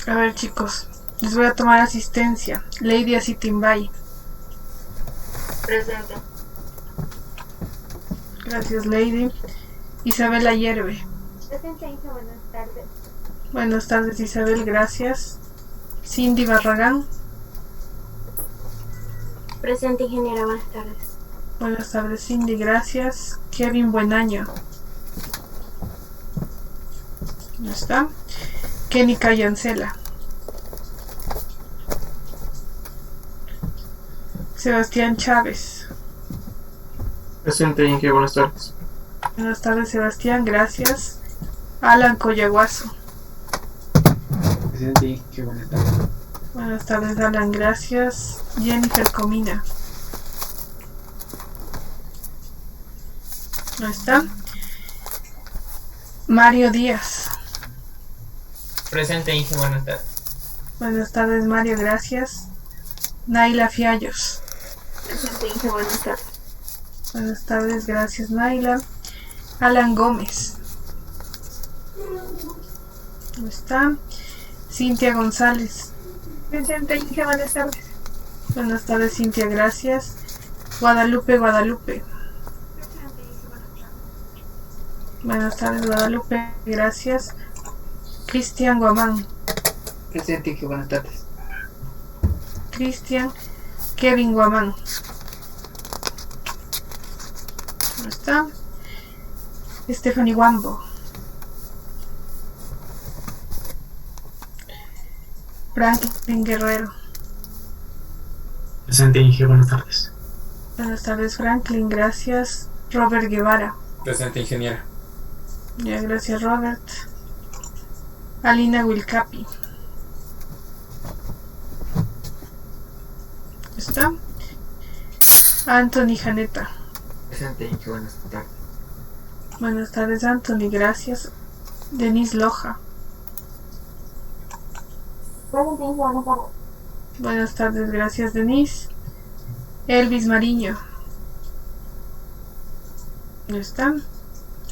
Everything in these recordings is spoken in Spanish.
A ver, chicos, les voy a tomar asistencia. Lady Acitimbay. Presente. Gracias, Lady. Isabel Ayerbe. Presente, hija, buenas tardes. Buenas tardes, Isabel, gracias. Cindy Barragán. Presente, ingeniera, buenas tardes. Buenas tardes, Cindy, gracias. Kevin Buenaño. ¿No está? Kenny Cayancela. Sebastián Chávez. Presente, Inge, buenas tardes. Buenas tardes, Sebastián, gracias. Alan Coyaguazo. Presente, Inge, buenas tardes. Buenas tardes, Alan, gracias. Jennifer Comina. ¿No está? Mario Díaz. Presente, Inge, buenas tardes. Buenas tardes, Mario, gracias. Naila Fiallos. Presente, hija, buenas tardes. Buenas tardes, gracias, Naila. Alan Gómez. ¿No está? Cintia González. Presente, hija, buenas tardes. Buenas tardes, Cintia, gracias. Guadalupe. Presente, hija, buenas tardes. Buenas tardes, Guadalupe, gracias. Cristian Guamán. Presente, Inge, buenas tardes. Cristian. Kevin Guamán. ¿No está? Stephanie Wambo. Franklin Guerrero. Presente, Inge, buenas tardes. Buenas tardes, Franklin, gracias. Robert Guevara. Presente, ingeniera. Ya, gracias, Robert. Alina Wilcapi. ¿Está? Anthony Janeta. Presente, Inge, buenas tardes. Buenas tardes, Anthony, gracias. Denise Loja. Presente, hija, buenas tardes. Buenas tardes, gracias, Denise. Elvis Mariño. ¿No está?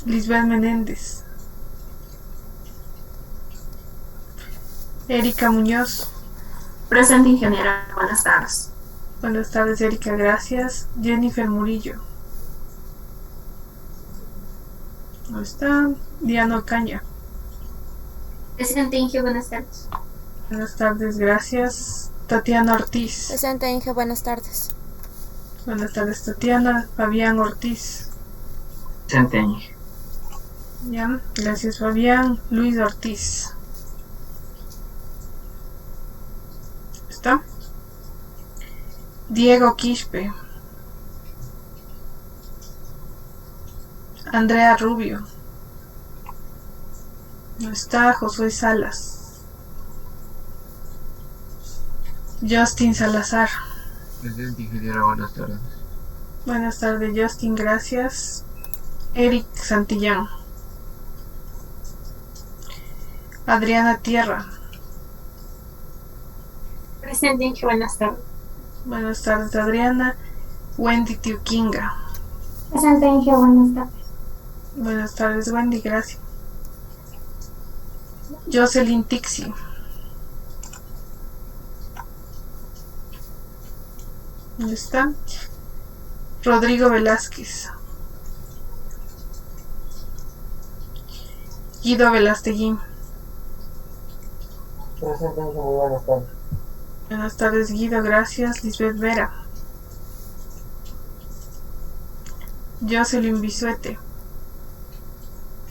Lisbeth Menéndez. Erika Muñoz. Presente, ingeniera, buenas tardes. Buenas tardes, Erika, gracias. Jennifer Murillo. ¿No está? Diana Ocaña. Presente, Inge, buenas tardes. Buenas tardes, gracias. Tatiana Ortiz. Presente, Inge, buenas tardes. Buenas tardes, Tatiana. Fabián Ortiz. Presente, Inge. Ya, gracias, Fabián. Luis Ortiz. ¿Está? Diego Quispe. Andrea Rubio. No está. Josué Salas. Justin Salazar. Presente, ingeniera, buenas tardes. Buenas tardes, Justin, gracias. Eric Santillán. Adriana Tierra. Presente, Inge, buenas tardes. Buenas tardes, Adriana. Wendy Tiuquinga. Presente, Inge, buenas tardes. Buenas tardes, Wendy, gracias. Jocelyn Tixi. ¿Dónde está? Rodrigo Velázquez. Guido Velasteguín. Presente, Inge, muy buenas tardes. Buenas tardes, Guido, gracias. Lisbeth Vera. Jocelyn Bisuete.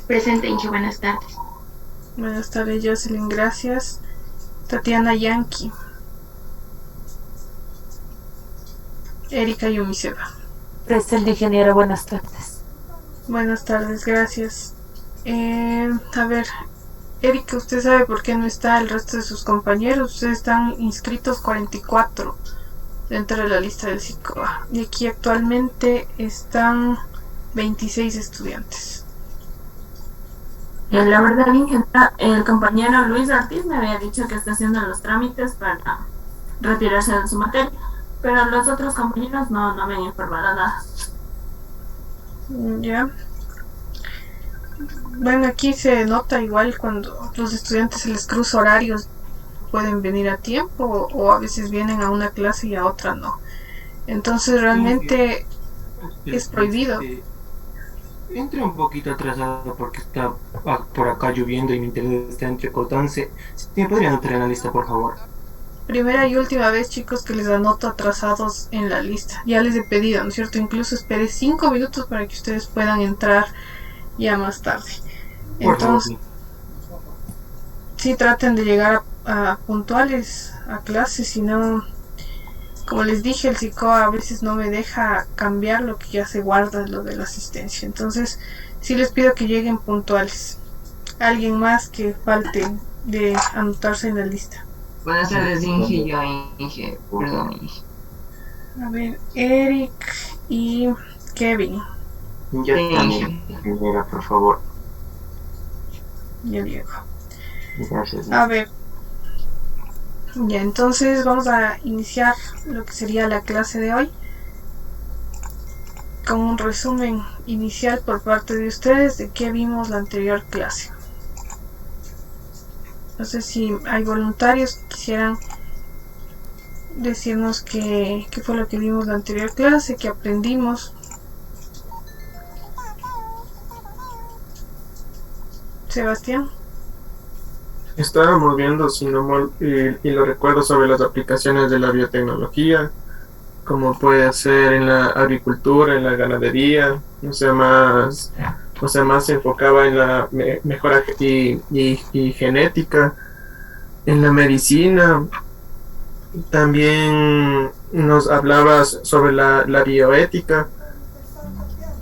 Presente, Inge, buenas tardes. Buenas tardes, Jocelyn, gracias. Tatiana Yankee. Erika Yumiseva. Presente, ingeniera, buenas tardes. Buenas tardes, gracias. A ver, Erika, ¿usted sabe por qué no está el resto de sus compañeros? Ustedes están inscritos 44 dentro de la lista del SICOA. Y aquí actualmente están 26 estudiantes. La verdad, ingeniera, el compañero Luis Ortiz me había dicho que está haciendo los trámites para retirarse de su materia, pero los otros compañeros no me han informado nada. Ya. Bueno, aquí se nota igual cuando los estudiantes se les cruza horarios pueden venir a tiempo o a veces vienen a una clase y a otra no. Entonces realmente es prohibido. Entré un poquito atrasado porque está por acá lloviendo y mi internet está entrecortándose. Si me podrían anotar en la lista, por favor. Primera y última vez, chicos, que les anoto atrasados en la lista. Ya les he pedido, ¿no es cierto? Incluso esperé 5 minutos para que ustedes puedan entrar ya más tarde. Entonces, sí traten de llegar a puntuales a clases, si no, como les dije, el psico a veces no me deja cambiar lo que ya se guarda, lo de la asistencia. Entonces, sí les pido que lleguen puntuales. Alguien más que falte de anotarse en la lista. Buenas tardes, Inge. Yo, Inge. Perdón, Inge. A ver, Eric y Kevin. Ya también, ingeniera, por favor. Ya llego. Gracias. A ver. Ya, entonces vamos a iniciar lo que sería la clase de hoy con un resumen inicial por parte de ustedes de qué vimos la anterior clase. No sé si hay voluntarios que quisieran decirnos qué fue lo que vimos la anterior clase, qué aprendimos. Sebastián. Estábamos viendo, si no mal, y lo recuerdo, sobre las aplicaciones de la biotecnología, como puede ser en la agricultura, en la ganadería, más se enfocaba en la mejora y genética, en la medicina. También nos hablabas sobre la bioética,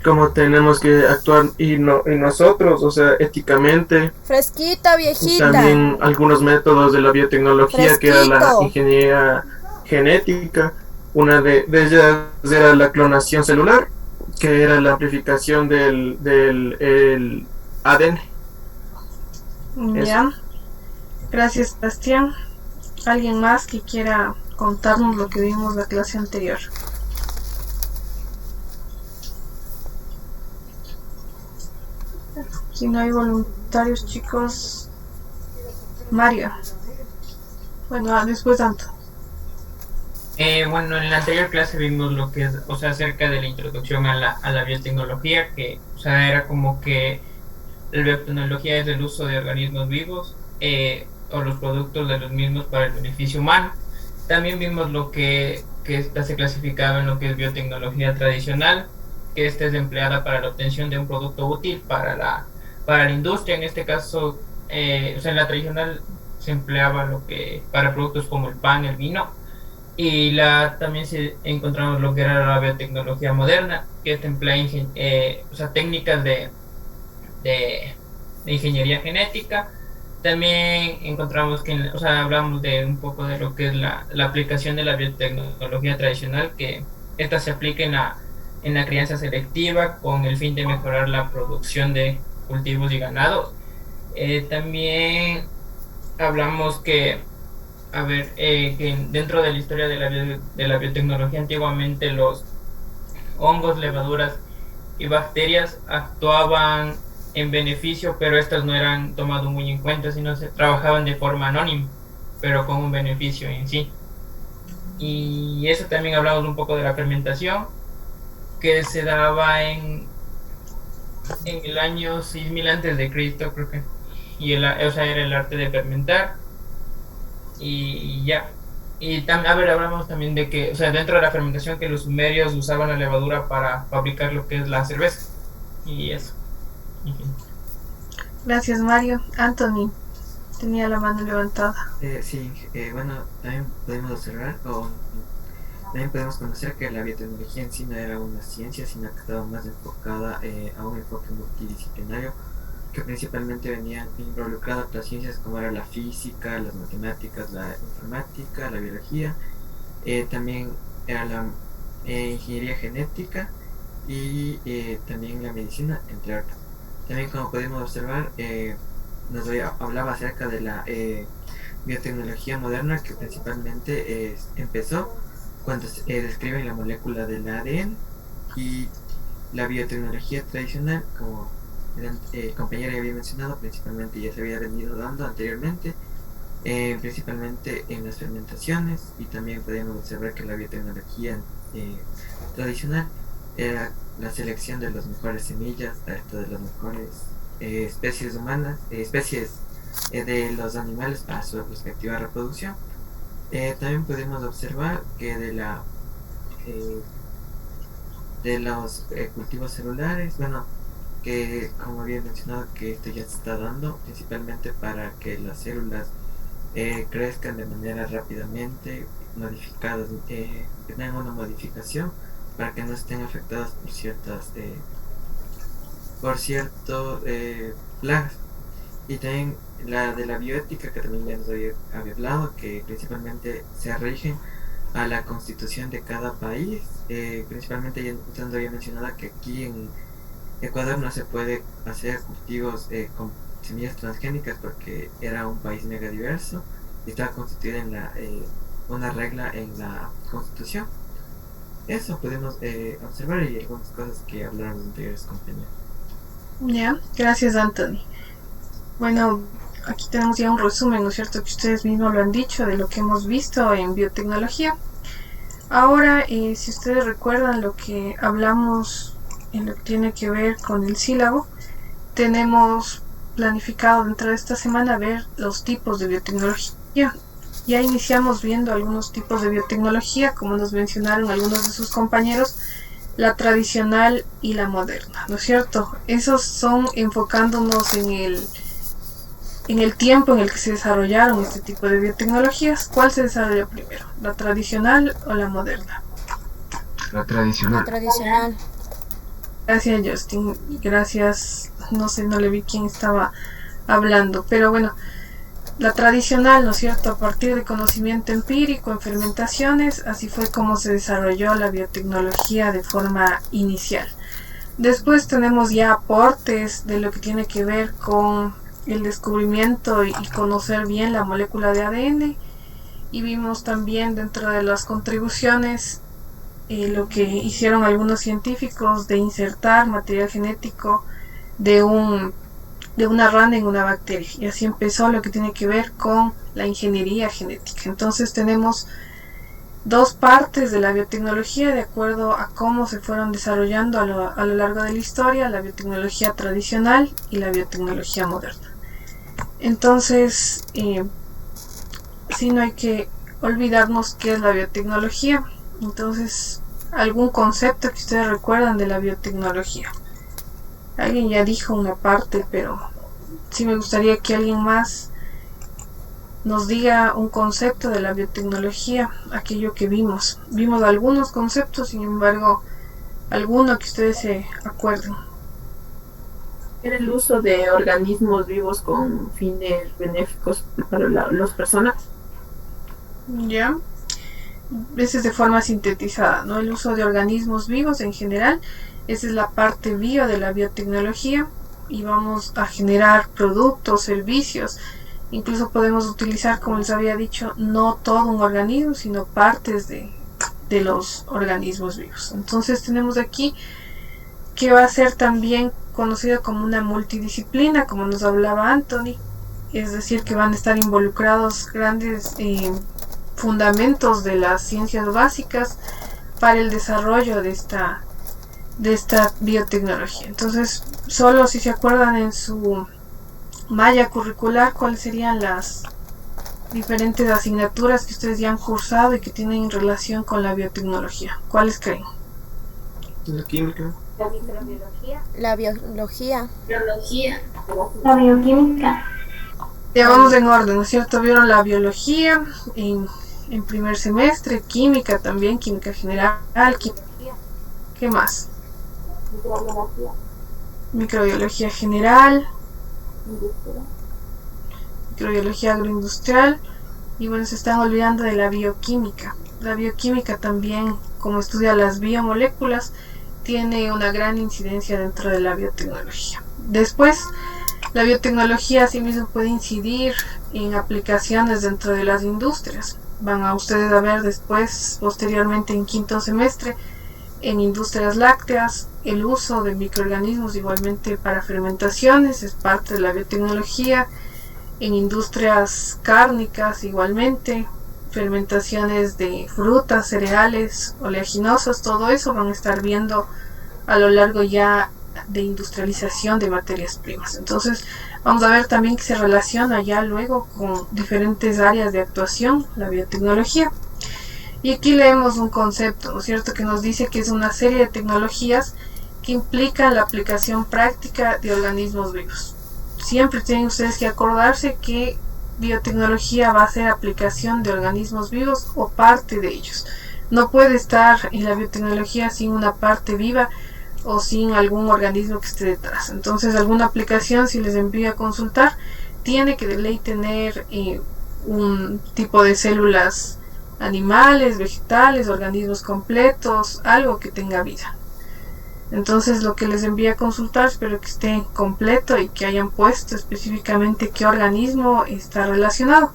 cómo tenemos que actuar y nosotros, éticamente. Fresquita, viejita. También algunos métodos de la biotecnología, Fresquito. que era la ingeniería genética. Una de ellas era la clonación celular, que era la amplificación del ADN. Ya. Gracias, Sebastián. ¿Alguien más que quiera contarnos lo que vimos la clase anterior? Si no hay voluntarios, chicos. Mario. Bueno, después tanto. Bueno, en la anterior clase vimos lo que es, acerca de la introducción a la biotecnología, que, era como que la biotecnología es el uso de organismos vivos o los productos de los mismos para el beneficio humano. También vimos lo que esta se clasificaba en lo que es biotecnología tradicional, que esta es empleada para la obtención de un producto útil para la industria. En este caso, en la tradicional se empleaba para productos como el pan, el vino, y también encontramos lo que era la biotecnología moderna, que esta emplea técnicas de ingeniería genética. También encontramos que, hablamos de un poco de lo que es la aplicación de la biotecnología tradicional, que esta se aplica en la crianza selectiva con el fin de mejorar la producción de cultivos y ganado. También hablamos que dentro de la historia de la biotecnología, antiguamente los hongos, levaduras y bacterias actuaban en beneficio, pero estas no eran tomadas muy en cuenta, sino se trabajaban de forma anónima, pero con un beneficio en sí. Y eso también hablamos un poco de la fermentación, que se daba en el año 6000 antes de Cristo, creo que, y era el arte de fermentar. Y ya. Y también, hablamos también de que, dentro de la fermentación, que los sumerios usaban la levadura para fabricar lo que es la cerveza. Y eso. Gracias, Mario. Anthony tenía la mano levantada. Sí, bueno, también podemos observar también podemos conocer que la biotecnología en sí no era una ciencia, sino que estaba más enfocada a un enfoque multidisciplinario, que principalmente venían involucradas otras ciencias como era la física, las matemáticas, la informática, la biología, también era la ingeniería genética y también la medicina, entre otras. También, como podemos observar, nos hablaba acerca de la biotecnología moderna, que principalmente empezó cuando se describe la molécula del ADN, y la biotecnología tradicional, como el compañero ya había mencionado, principalmente ya se había venido dando anteriormente, principalmente en las fermentaciones, y también podemos observar que la biotecnología tradicional era la selección de las mejores semillas, hasta de las mejores especies humanas, especies de los animales para su respectiva reproducción. También podemos observar que de los cultivos celulares, bueno, que como había mencionado, que esto ya se está dando principalmente para que las células crezcan de manera rápidamente modificadas, que tengan una modificación para que no estén afectadas por ciertas plagas. Y también la de la bioética, que también ya nos había hablado, que principalmente se rigen a la constitución de cada país. Principalmente ya usted nos había mencionado que aquí en Ecuador no se puede hacer cultivos con semillas transgénicas porque era un país megadiverso y estaba constituida en una regla en la constitución. Eso podemos observar, y algunas cosas que hablaron los anteriores compañeros. Ya, gracias Anthony. Bueno, aquí tenemos ya un resumen, ¿no es cierto?, que ustedes mismos lo han dicho, de lo que hemos visto en biotecnología. Ahora, si ustedes recuerdan lo que hablamos en lo que tiene que ver con el sílabo, tenemos planificado dentro de esta semana ver los tipos de biotecnología. Ya iniciamos viendo algunos tipos de biotecnología, como nos mencionaron algunos de sus compañeros, la tradicional y la moderna, ¿no es cierto? Esos son enfocándonos en el tiempo en el que se desarrollaron este tipo de biotecnologías. ¿Cuál se desarrolló primero, la tradicional o la moderna? La tradicional. La tradicional. Gracias Justin, gracias, no sé, no le vi quién estaba hablando, pero bueno, la tradicional, ¿no es cierto?, a partir de conocimiento empírico en fermentaciones, así fue como se desarrolló la biotecnología de forma inicial. Después tenemos ya aportes de lo que tiene que ver con el descubrimiento y conocer bien la molécula de ADN, y vimos también dentro de las contribuciones lo que hicieron algunos científicos de insertar material genético de una rana en una bacteria, y así empezó lo que tiene que ver con la ingeniería genética. Entonces tenemos dos partes de la biotecnología de acuerdo a cómo se fueron desarrollando a lo largo de la historia: la biotecnología tradicional y la biotecnología moderna. Entonces, sí, no hay que olvidarnos qué es la biotecnología. Entonces, algún concepto que ustedes recuerdan de la biotecnología. Alguien ya dijo una parte, pero sí me gustaría que alguien más nos diga un concepto de la biotecnología, aquello que vimos. Vimos algunos conceptos, sin embargo, alguno que ustedes se acuerden. Era el uso de organismos vivos con fines benéficos para las personas. Ya. Esa es de forma sintetizada, ¿no? El uso de organismos vivos en general. Esa es la parte bio de la biotecnología, y vamos a generar productos, servicios. Incluso podemos utilizar, como les había dicho, no todo un organismo, sino partes de los organismos vivos. Entonces tenemos aquí que va a ser también conocido como una multidisciplina, como nos hablaba Anthony, es decir, que van a estar involucrados grandes fundamentos de las ciencias básicas para el desarrollo de esta biotecnología. Entonces, solo si se acuerdan en su malla curricular cuáles serían las diferentes asignaturas que ustedes ya han cursado y que tienen relación con la biotecnología. ¿Cuáles creen? La química. La microbiología. La biología. La bioquímica. Ya vamos en orden, ¿no es cierto? Vieron la biología en primer semestre, química también, química general, ¿qué más? Microbiología general, microbiología agroindustrial, y bueno, se están olvidando de la bioquímica. La bioquímica también, como estudia las biomoléculas, tiene una gran incidencia dentro de la biotecnología. Después, la biotecnología asimismo puede incidir en aplicaciones dentro de las industrias. Van a ustedes a ver después, posteriormente en quinto semestre, en industrias lácteas, el uso de microorganismos igualmente para fermentaciones es parte de la biotecnología. en industrias cárnicas igualmente, fermentaciones de frutas, cereales, oleaginosas, todo eso van a estar viendo a lo largo ya de industrialización de materias primas. Entonces vamos a ver también que se relaciona ya luego con diferentes áreas de actuación la biotecnología. Y aquí leemos un concepto, ¿no es cierto?, que nos dice que es una serie de tecnologías que implican la aplicación práctica de organismos vivos. Siempre tienen ustedes que acordarse que biotecnología va a ser aplicación de organismos vivos o parte de ellos. No puede estar en la biotecnología sin una parte viva o sin algún organismo que esté detrás. Entonces alguna aplicación, si les envío a consultar, tiene que de ley tener un tipo de células animales, vegetales, organismos completos, algo que tenga vida. Entonces lo que les envío a consultar, espero que esté completo y que hayan puesto específicamente qué organismo está relacionado.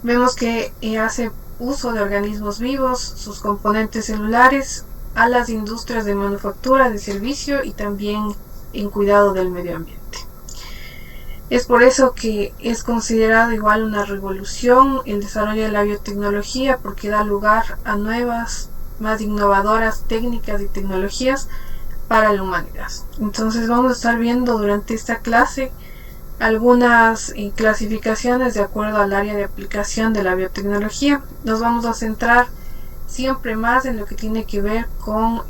Vemos que hace uso de organismos vivos, sus componentes celulares, a las industrias de manufactura, de servicio y también en cuidado del medio ambiente. Es por eso que es considerado igual una revolución el desarrollo de la biotecnología, porque da lugar a nuevas, más innovadoras técnicas y tecnologías para la humanidad. Entonces vamos a estar viendo durante esta clase algunas clasificaciones de acuerdo al área de aplicación de la biotecnología. Nos vamos a centrar siempre más en lo que tiene que ver con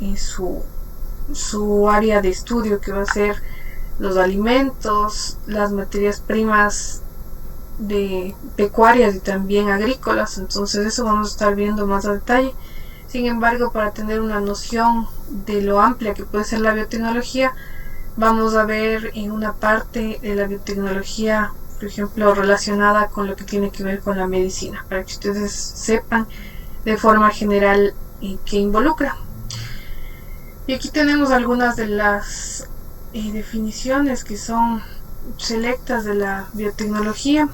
su área de estudio, que va a ser los alimentos, las materias primas de pecuarias y también agrícolas. Entonces eso vamos a estar viendo más a detalle. Sin embargo, para tener una noción de lo amplia que puede ser la biotecnología, vamos a ver en una parte de la biotecnología, por ejemplo, relacionada con lo que tiene que ver con la medicina, para que ustedes sepan de forma general qué involucra. Y aquí tenemos algunas de las definiciones que son selectas de la biotecnología.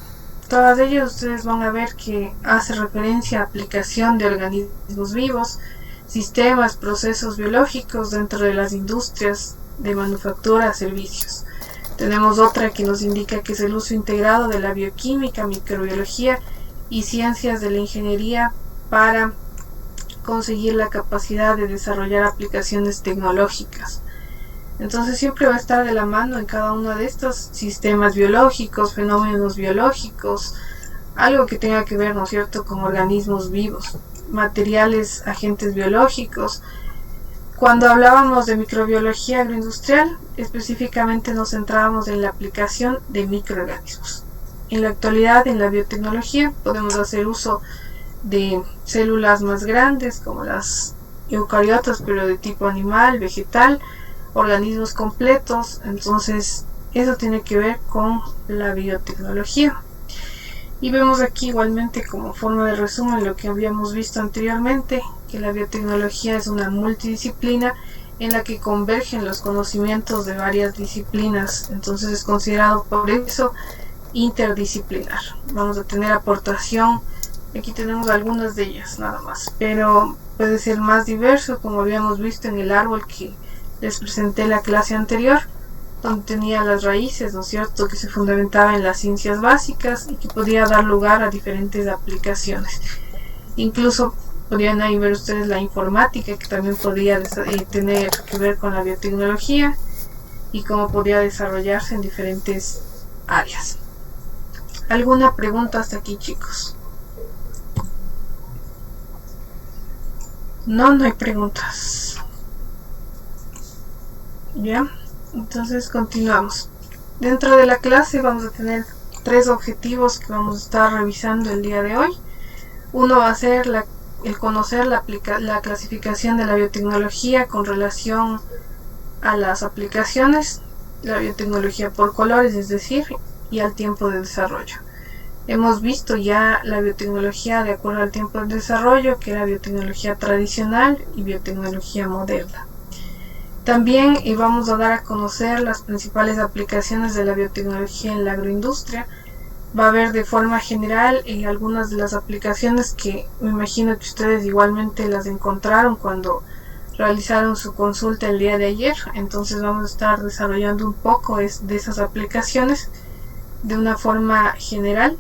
Todas ellas ustedes van a ver que hace referencia a aplicación de organismos vivos, sistemas, procesos biológicos dentro de las industrias de manufactura, servicios. Tenemos otra que nos indica que es el uso integrado de la bioquímica, microbiología y ciencias de la ingeniería para conseguir la capacidad de desarrollar aplicaciones tecnológicas. Entonces siempre va a estar de la mano en cada uno de estos sistemas biológicos, fenómenos biológicos, algo que tenga que ver, ¿no es cierto?, con organismos vivos, materiales, agentes biológicos. Cuando hablábamos de microbiología agroindustrial, específicamente nos centrábamos en la aplicación de microorganismos. En la actualidad, en la biotecnología, podemos hacer uso de células más grandes como las eucariotas, pero de tipo animal, vegetal, organismos completos. Entonces eso tiene que ver con la biotecnología. Y vemos aquí igualmente como forma de resumen lo que habíamos visto anteriormente, que la biotecnología es una multidisciplina en la que convergen los conocimientos de varias disciplinas. Entonces es considerado por eso interdisciplinar. Vamos a tener aportación, aquí tenemos algunas de ellas nada más, pero puede ser más diverso, como habíamos visto en el árbol que les presenté en la clase anterior, donde tenía las raíces, ¿no es cierto?, que se fundamentaba en las ciencias básicas y que podía dar lugar a diferentes aplicaciones. Incluso podrían ahí ver ustedes la informática, que también podía tener que ver con la biotecnología y cómo podía desarrollarse en diferentes áreas. ¿Alguna pregunta hasta aquí, chicos? No hay preguntas. Ya, entonces continuamos. Dentro de la clase vamos a tener 3 objetivos que vamos a estar revisando el día de hoy. Uno va a ser el conocer la clasificación de la biotecnología con relación a las aplicaciones, la biotecnología por colores, es decir, y al tiempo de desarrollo. Hemos visto ya la biotecnología de acuerdo al tiempo de desarrollo, que era biotecnología tradicional y biotecnología moderna. También vamos a dar a conocer las principales aplicaciones de la biotecnología en la agroindustria. Va a haber de forma general algunas de las aplicaciones que me imagino que ustedes igualmente las encontraron cuando realizaron su consulta el día de ayer. Entonces vamos a estar desarrollando un poco de esas aplicaciones de una forma general,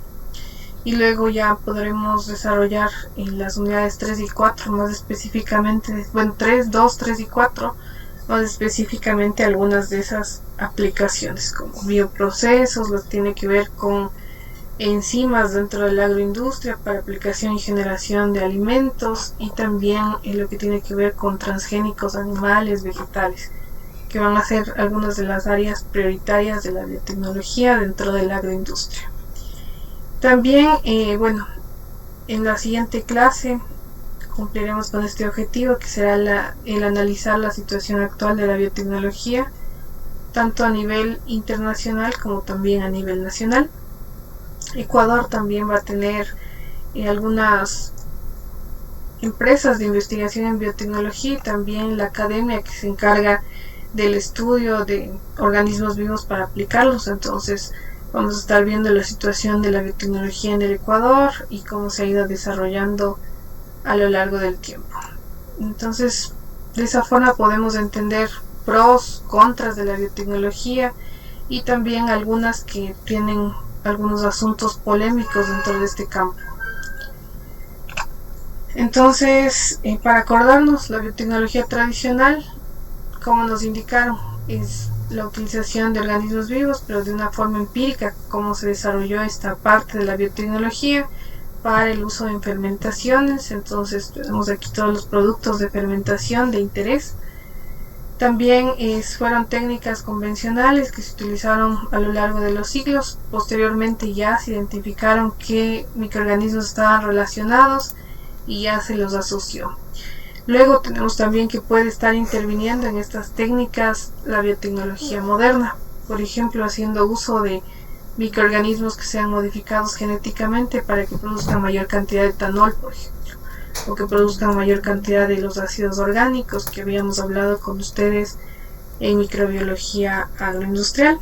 y luego ya podremos desarrollar en las unidades 3 y 4 más específicamente, bueno, 3, 2, 3 y 4 más específicamente algunas de esas aplicaciones como bioprocesos, lo que tiene que ver con enzimas dentro de la agroindustria para aplicación y generación de alimentos, y también en lo que tiene que ver con transgénicos animales, vegetales, que van a ser algunas de las áreas prioritarias de la biotecnología dentro de la agroindustria. También, en la siguiente clase cumpliremos con este objetivo, que será el analizar la situación actual de la biotecnología, tanto a nivel internacional como también a nivel nacional. Ecuador también va a tener algunas empresas de investigación en biotecnología, y también la academia que se encarga del estudio de organismos vivos para aplicarlos. Entonces vamos a estar viendo la situación de la biotecnología en el Ecuador y cómo se ha ido desarrollando a lo largo del tiempo. Entonces, de esa forma podemos entender pros, contras de la biotecnología, y también algunas que tienen algunos asuntos polémicos dentro de este campo. Entonces, para acordarnos, la biotecnología tradicional, como nos indicaron, es la utilización de organismos vivos, pero de una forma empírica, como se desarrolló esta parte de la biotecnología para el uso en fermentaciones. Entonces tenemos aquí todos los productos de fermentación de interés. También fueron técnicas convencionales que se utilizaron a lo largo de los siglos. Posteriormente ya se identificaron qué microorganismos estaban relacionados y ya se los asoció. Luego tenemos también que puede estar interviniendo en estas técnicas la biotecnología moderna, por ejemplo haciendo uso de microorganismos que sean modificados genéticamente para que produzcan mayor cantidad de etanol, por ejemplo, o que produzcan mayor cantidad de los ácidos orgánicos que habíamos hablado con ustedes en microbiología agroindustrial.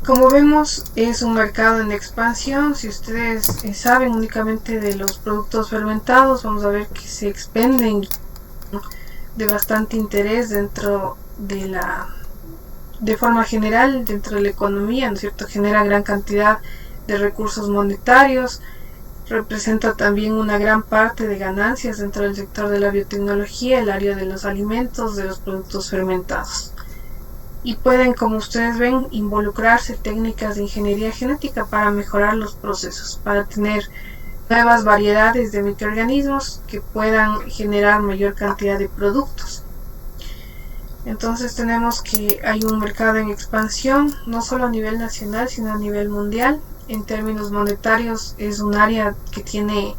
Como vemos, es un mercado en expansión. Si ustedes saben únicamente de los productos fermentados, vamos a ver que se expenden de bastante interés dentro de forma general dentro de la economía, ¿no es cierto? Genera gran cantidad de recursos monetarios, representa también una gran parte de ganancias dentro del sector de la biotecnología, el área de los alimentos, de los productos fermentados. Y pueden, como ustedes ven, involucrarse técnicas de ingeniería genética para mejorar los procesos, para tener nuevas variedades de microorganismos que puedan generar mayor cantidad de productos. Entonces tenemos que hay un mercado en expansión, no solo a nivel nacional, sino a nivel mundial. En términos monetarios es un área que tiene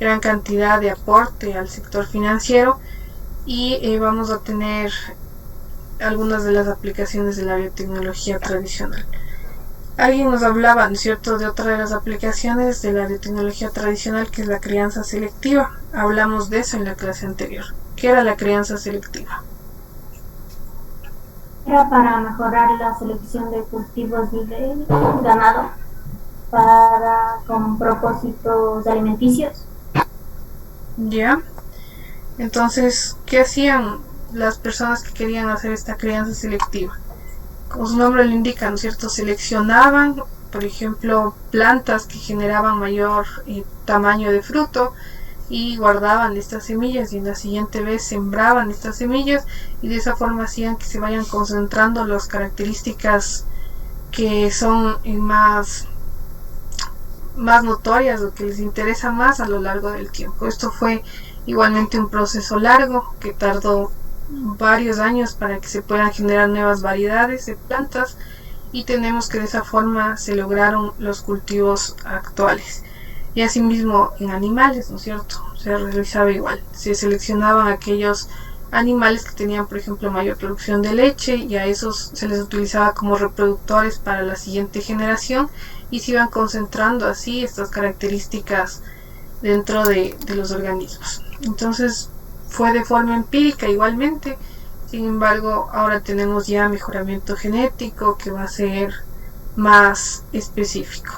gran cantidad de aporte al sector financiero, y vamos a tener algunas de las aplicaciones de la biotecnología tradicional. Alguien nos hablaba, ¿no es cierto?, de otra de las aplicaciones de la biotecnología tradicional, que es la crianza selectiva. Hablamos de eso en la clase anterior. ¿Qué era la crianza selectiva? Era para mejorar la selección de cultivos y de ganado con propósitos alimenticios. Ya. Entonces, ¿qué hacían las personas que querían hacer esta crianza selectiva? Como su nombre lo indica, ¿no es cierto?, seleccionaban, por ejemplo, plantas que generaban mayor tamaño de fruto, y guardaban estas semillas, y en la siguiente vez sembraban estas semillas, y de esa forma hacían que se vayan concentrando las características que son más notorias o que les interesa más a lo largo del tiempo. Esto fue igualmente un proceso largo que tardó varios años para que se puedan generar nuevas variedades de plantas, y tenemos que de esa forma se lograron los cultivos actuales. Y asimismo en animales, ¿no es cierto? Se realizaba igual, se seleccionaban aquellos animales que tenían, por ejemplo, mayor producción de leche, y a esos se les utilizaba como reproductores para la siguiente generación, y se iban concentrando así estas características dentro de los organismos. Entonces fue de forma empírica igualmente. Sin embargo, ahora tenemos ya mejoramiento genético que va a ser más específico.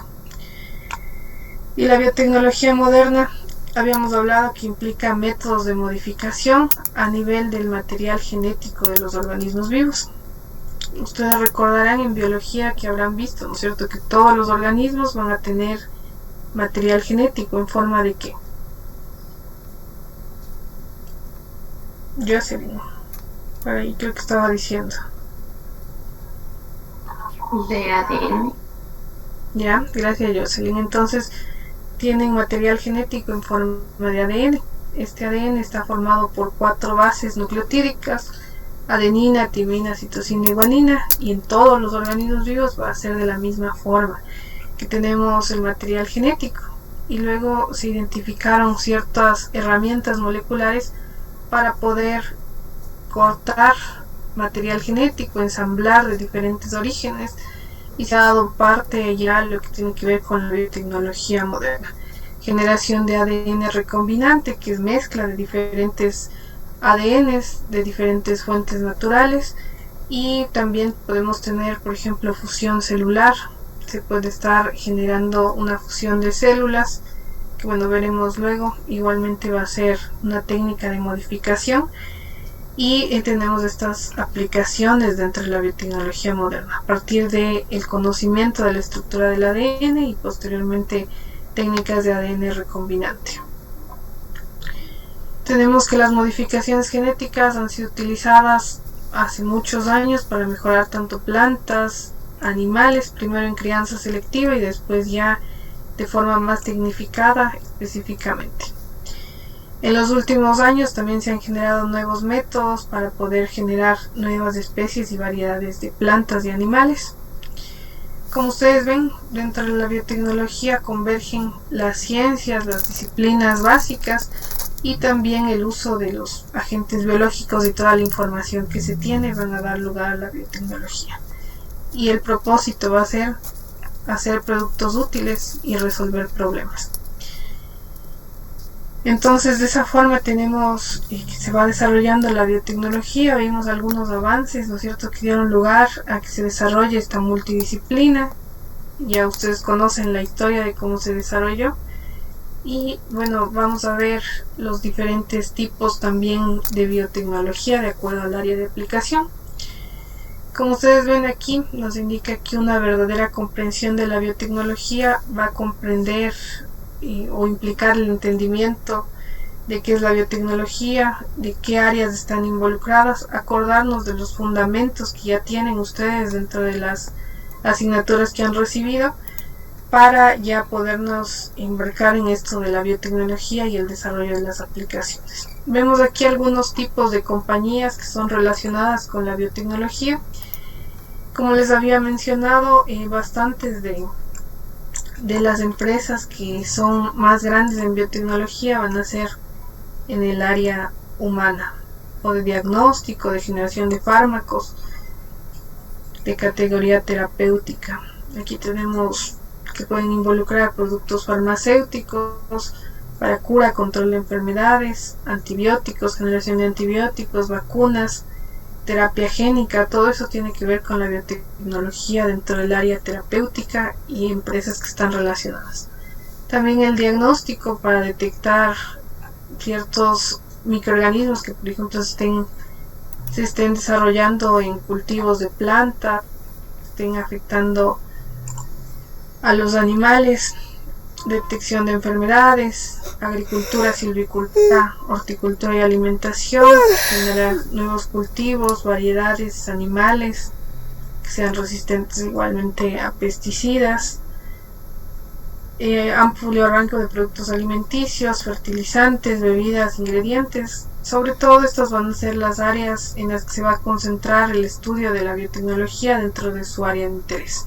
Y la biotecnología moderna, habíamos hablado que implica métodos de modificación a nivel del material genético de los organismos vivos. ustedes recordarán en biología que habrán visto, ¿no es cierto?, que todos los organismos van a tener material genético. ¿En forma de qué? Jocelyn, por ahí creo que estaba diciendo. De ADN. Ya, gracias Jocelyn. Entonces tienen material genético en forma de ADN. Este ADN está formado por 4 bases nucleotídicas: adenina, timina, citosina y guanina, y en todos los organismos vivos va a ser de la misma forma, que tenemos el material genético. Y luego se identificaron ciertas herramientas moleculares para poder cortar material genético, ensamblar de diferentes orígenes, y se ha dado parte ya a lo que tiene que ver con la biotecnología moderna. Generación de ADN recombinante, que es mezcla de diferentes ADNs de diferentes fuentes naturales, y también podemos tener, por ejemplo, fusión celular. Se puede estar generando una fusión de células, que bueno, veremos luego. Igualmente va a ser una técnica de modificación, y tenemos estas aplicaciones dentro de la biotecnología moderna a partir del conocimiento de la estructura del ADN y posteriormente técnicas de ADN recombinante. Tenemos que las modificaciones genéticas han sido utilizadas hace muchos años para mejorar tanto plantas, animales, primero en crianza selectiva y después ya de forma más tecnificada específicamente. En los últimos años también se han generado nuevos métodos para poder generar nuevas especies y variedades de plantas y animales. Como ustedes ven, dentro de la biotecnología convergen las ciencias, las disciplinas básicas y también el uso de los agentes biológicos y toda la información que se tiene van a dar lugar a la biotecnología. Y el propósito va a ser hacer productos útiles y resolver problemas. Entonces, de esa forma tenemos que se va desarrollando la biotecnología. Vimos algunos avances, ¿no es cierto?, que dieron lugar a que se desarrolle esta multidisciplina. Ya ustedes conocen la historia de cómo se desarrolló. Y bueno, vamos a ver los diferentes tipos también de biotecnología de acuerdo al área de aplicación. Como ustedes ven aquí, nos indica que una verdadera comprensión de la biotecnología va a comprender o implicar el entendimiento de qué es la biotecnología, de qué áreas están involucradas, acordarnos de los fundamentos que ya tienen ustedes dentro de las asignaturas que han recibido, para ya podernos embarcar en esto de la biotecnología y el desarrollo de las aplicaciones. Vemos aquí algunos tipos de compañías que son relacionadas con la biotecnología. Como les había mencionado, bastantes de las empresas que son más grandes en biotecnología van a ser en el área humana, o de diagnóstico, de generación de fármacos, de categoría terapéutica. Aquí tenemos que pueden involucrar productos farmacéuticos para cura, control de enfermedades, antibióticos, generación de antibióticos, vacunas, terapia génica. Todo eso tiene que ver con la biotecnología dentro del área terapéutica y empresas que están relacionadas. También el diagnóstico para detectar ciertos microorganismos que, por ejemplo, se estén desarrollando en cultivos de planta, estén afectando a los animales, detección de enfermedades, agricultura, silvicultura, horticultura y alimentación, generar nuevos cultivos, variedades animales que sean resistentes igualmente a pesticidas, amplio rango de productos alimenticios, fertilizantes, bebidas, ingredientes. Sobre todo estas van a ser las áreas en las que se va a concentrar el estudio de la biotecnología dentro de su área de interés.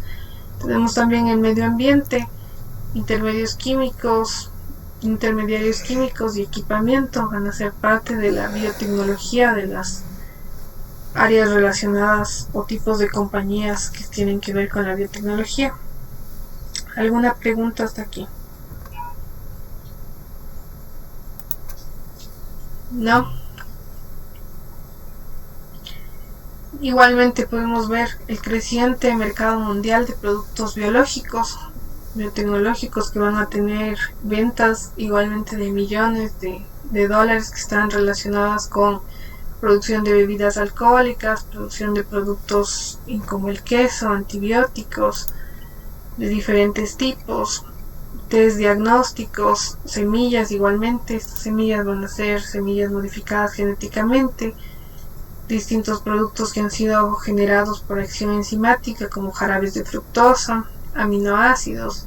Tenemos también el medio ambiente, intermediarios químicos y equipamiento van a ser parte de la biotecnología de las áreas relacionadas o tipos de compañías que tienen que ver con la biotecnología. ¿Alguna pregunta hasta aquí? ¿No? Igualmente podemos ver el creciente mercado mundial de productos biotecnológicos que van a tener ventas igualmente de millones de dólares, que están relacionadas con producción de bebidas alcohólicas, producción de productos como el queso, antibióticos de diferentes tipos, test diagnósticos, semillas igualmente. Estas semillas van a ser semillas modificadas genéticamente, distintos productos que han sido generados por acción enzimática como jarabes de fructosa, aminoácidos,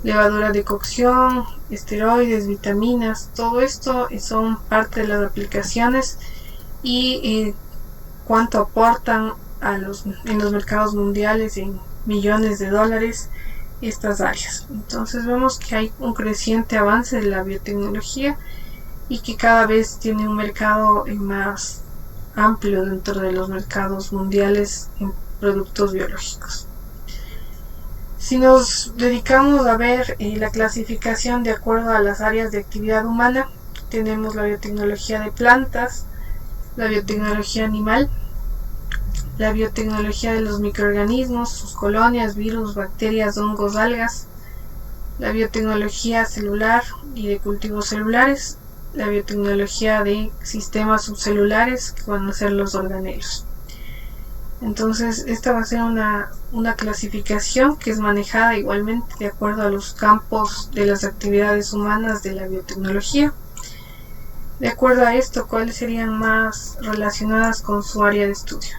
levadura de cocción, esteroides, vitaminas. Todo esto son parte de las aplicaciones y cuánto aportan en los mercados mundiales en millones de dólares estas áreas. Entonces vemos que hay un creciente avance de la biotecnología y que cada vez tiene un mercado más amplio dentro de los mercados mundiales en productos biológicos. Si nos dedicamos a ver la clasificación de acuerdo a las áreas de actividad humana, tenemos la biotecnología de plantas, la biotecnología animal, la biotecnología de los microorganismos, sus colonias, virus, bacterias, hongos, algas, la biotecnología celular y de cultivos celulares, la biotecnología de sistemas subcelulares, que van a ser los organelos. Entonces esta va a ser una clasificación que es manejada igualmente de acuerdo a los campos de las actividades humanas de la biotecnología. De acuerdo a esto, ¿cuáles serían más relacionadas con su área de estudio?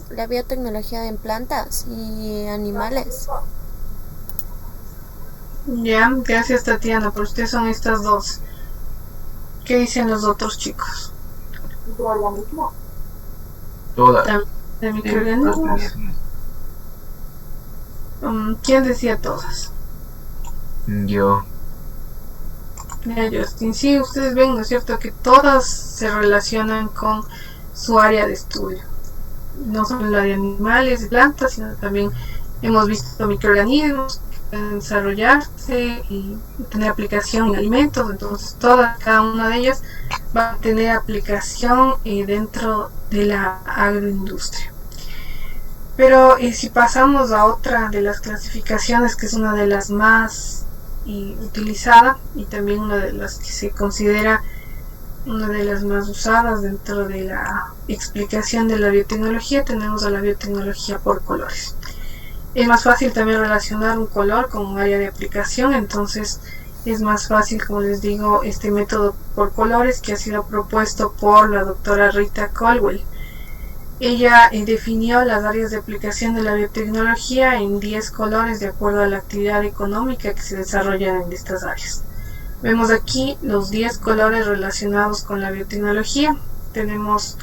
La biotecnología en plantas y animales. Ya, gracias Tatiana, por ustedes son estas dos. ¿Qué dicen los otros chicos? Todas. ¿De microorganismos? ¿Quién decía todas? Yo. Mira, Justin, sí, ustedes ven, ¿no es cierto?, que todas se relacionan con su área de estudio. No solo la de animales y plantas, sino también hemos visto microorganismos que pueden desarrollarse y tener aplicación en alimentos. Entonces cada una de ellas va a tener aplicación dentro de la agroindustria. Pero si pasamos a otra de las clasificaciones, que es una de las más utilizada y también una de las que se considera una de las más usadas dentro de la explicación de la biotecnología, tenemos a la biotecnología por colores. Es más fácil también relacionar un color con un área de aplicación, entonces es más fácil, como les digo, este método por colores que ha sido propuesto por la doctora Rita Colwell. Ella definió las áreas de aplicación de la biotecnología en 10 colores de acuerdo a la actividad económica que se desarrolla en estas áreas. Vemos aquí los 10 colores relacionados con la biotecnología. Tenemos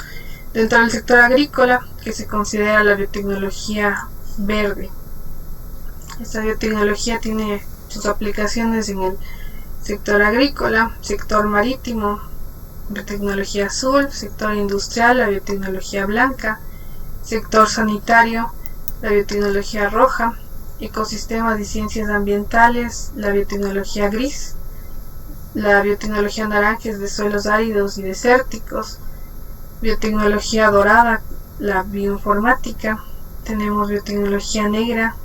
dentro del sector agrícola, que se considera la biotecnología verde. Esta biotecnología tiene sus aplicaciones en el sector agrícola, sector marítimo, biotecnología azul, sector industrial, la biotecnología blanca, sector sanitario, la biotecnología roja, ecosistemas y ciencias ambientales, la biotecnología gris, la biotecnología naranja es de suelos áridos y desérticos, biotecnología dorada, la bioinformática, tenemos biotecnología negra,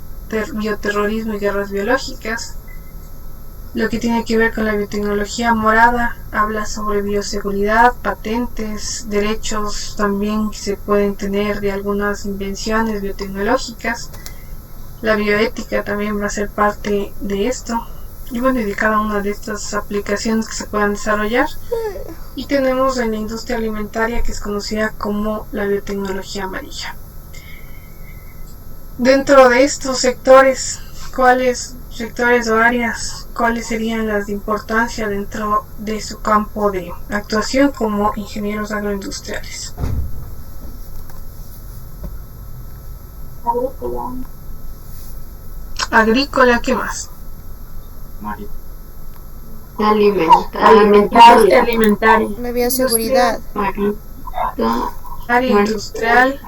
bioterrorismo y guerras biológicas. Lo que tiene que ver con la biotecnología morada habla sobre bioseguridad, patentes, derechos también que se pueden tener de algunas invenciones biotecnológicas. La bioética también va a ser parte de esto. Y bueno, de cada una de estas aplicaciones que se puedan desarrollar. Y tenemos en la industria alimentaria, que es conocida como la biotecnología amarilla. Dentro de estos sectores, ¿cuáles sectores o áreas, cuáles serían las de importancia dentro de su campo de actuación como ingenieros agroindustriales? Agrícola, ¿qué más? Alimentaria. La bioseguridad. Área industrial,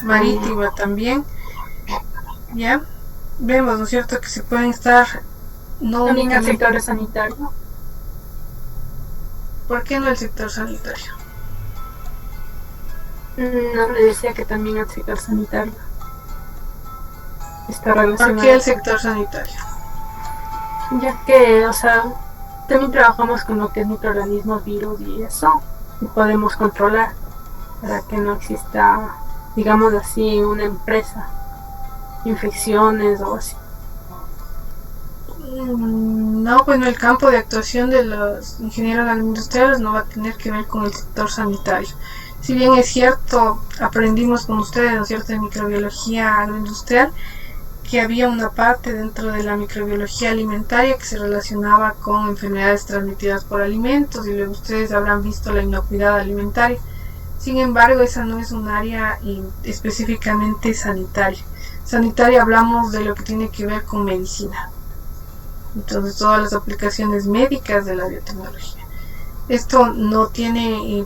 marítima también. ¿Ya? Vemos, ¿no es cierto?, que se pueden estar no También el únicamente... sector sanitario. ¿Por qué no el sector sanitario? No, le decía que también el sector sanitario. está ¿Por relacionado. qué el sector sanitario? Ya que, o sea, también trabajamos con lo que es microorganismos, virus y eso, y podemos controlar para que no exista, digamos así, una empresa, infecciones o así. No, pues no, el campo de actuación de los ingenieros agroindustriales no va a tener que ver con el sector sanitario. Si bien es cierto, aprendimos con ustedes, ¿no es cierto?, de microbiología agroindustrial, que había una parte dentro de la microbiología alimentaria que se relacionaba con enfermedades transmitidas por alimentos, y luego ustedes habrán visto la inocuidad alimentaria. Sin embargo, esa no es un área específicamente sanitaria. Sanitaria hablamos de lo que tiene que ver con medicina. Entonces, todas las aplicaciones médicas de la biotecnología. Esto no tiene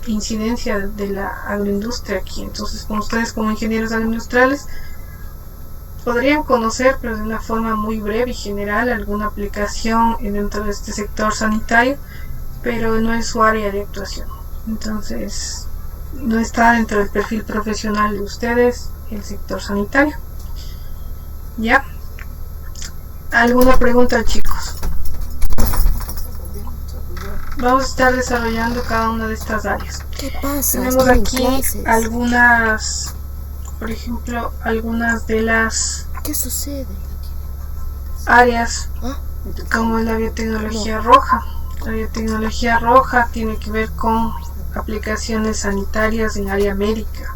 incidencia de la agroindustria aquí. Entonces, con ustedes como ingenieros agroindustriales podrían conocer, pero de una forma muy breve y general, alguna aplicación dentro de este sector sanitario, pero no es su área de actuación. Entonces, no está dentro del perfil profesional de ustedes el sector sanitario. ¿Ya? ¿Alguna pregunta, chicos? Vamos a estar desarrollando cada una de estas áreas. ¿Qué pasa? Tenemos Estoy en aquí clases. algunas, por ejemplo, algunas de las ¿Qué sucede? áreas, ¿Ah? como la biotecnología roja. La biotecnología roja tiene que ver con aplicaciones sanitarias en área médica.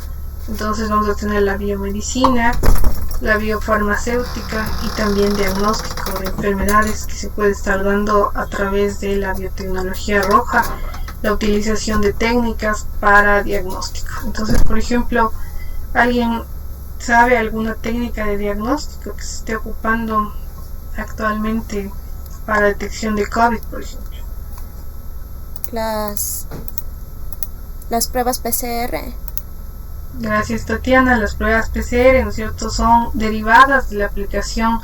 Entonces vamos a tener la biomedicina, la biofarmacéutica y también diagnóstico de enfermedades que se puede estar dando a través de la biotecnología roja, la utilización de técnicas para diagnóstico. Entonces, por ejemplo, ¿alguien sabe alguna técnica de diagnóstico que se esté ocupando actualmente para detección de COVID, por ejemplo? Las pruebas PCR. Gracias, Tatiana. Las pruebas PCR, ¿no es cierto?, son derivadas de la aplicación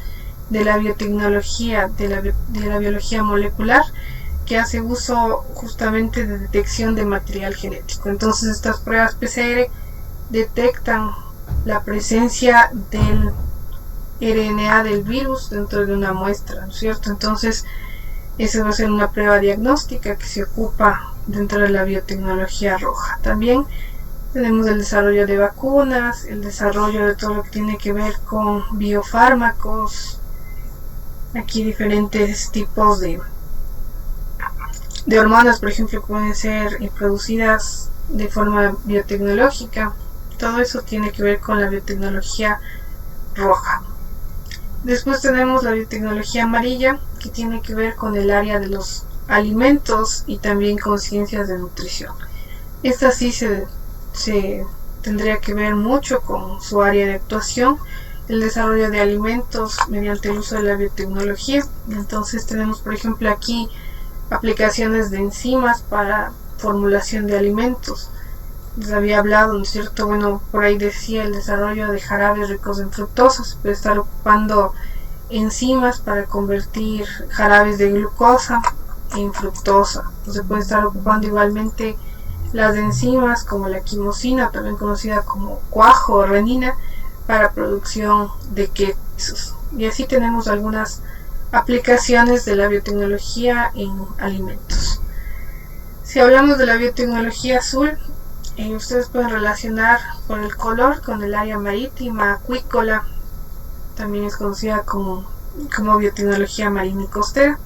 de la biotecnología, de la biología molecular, que hace uso justamente de detección de material genético. Entonces, estas pruebas PCR detectan la presencia del RNA del virus dentro de una muestra, ¿no es cierto? Entonces, esa va a ser una prueba diagnóstica que se ocupa dentro de la biotecnología roja. También tenemos el desarrollo de vacunas, el desarrollo de todo lo que tiene que ver con biofármacos. Aquí diferentes tipos de hormonas, por ejemplo, que pueden ser producidas de forma biotecnológica. Todo eso tiene que ver con la biotecnología roja. Después tenemos la biotecnología amarilla, que tiene que ver con el área de los alimentos y también con ciencias de nutrición. Esta sí se tendría que ver mucho con su área de actuación, el desarrollo de alimentos mediante el uso de la biotecnología. Entonces tenemos, por ejemplo, aquí aplicaciones de enzimas para formulación de alimentos. Les había hablado, ¿no es cierto? Bueno, por ahí decía el desarrollo de jarabes ricos en fructosa. Se puede estar ocupando enzimas para convertir jarabes de glucosa en fructosa. Se puede estar ocupando igualmente las enzimas como la quimosina, también conocida como cuajo o renina, para producción de quesos. Y así tenemos algunas aplicaciones de la biotecnología en alimentos. Si hablamos de la biotecnología azul, ustedes pueden relacionar por el color con el área marítima, acuícola, también es conocida como biotecnología marina y costera.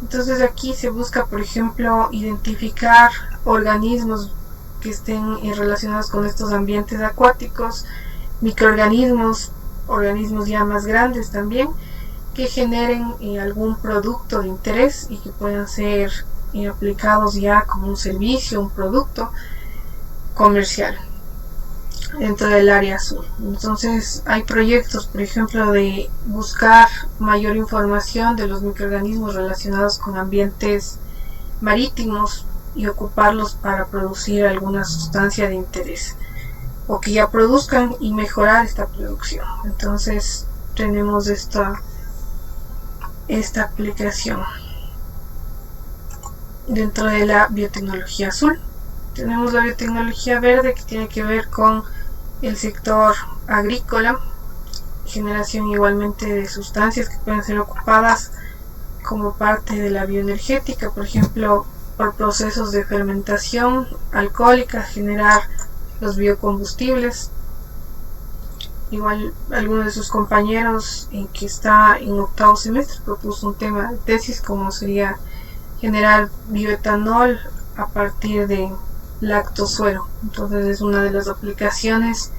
Entonces aquí se busca, por ejemplo, identificar organismos que estén relacionados con estos ambientes acuáticos, microorganismos, organismos ya más grandes también, que generen algún producto de interés y que puedan ser aplicados ya como un servicio, un producto comercial dentro del área azul. Entonces hay proyectos, por ejemplo, de buscar mayor información de los microorganismos relacionados con ambientes marítimos y ocuparlos para producir alguna sustancia de interés, o que ya produzcan y mejorar esta producción. Entonces tenemos esta aplicación dentro de la biotecnología azul. Tenemos la biotecnología verde, que tiene que ver con el sector agrícola generación igualmente de sustancias que pueden ser ocupadas como parte de la bioenergética, por ejemplo, por procesos de fermentación alcohólica, generar los biocombustibles. Igual alguno de sus compañeros que está en octavo semestre propuso un tema de tesis como sería generar bioetanol a partir de lactosuero. Entonces es una de las aplicaciones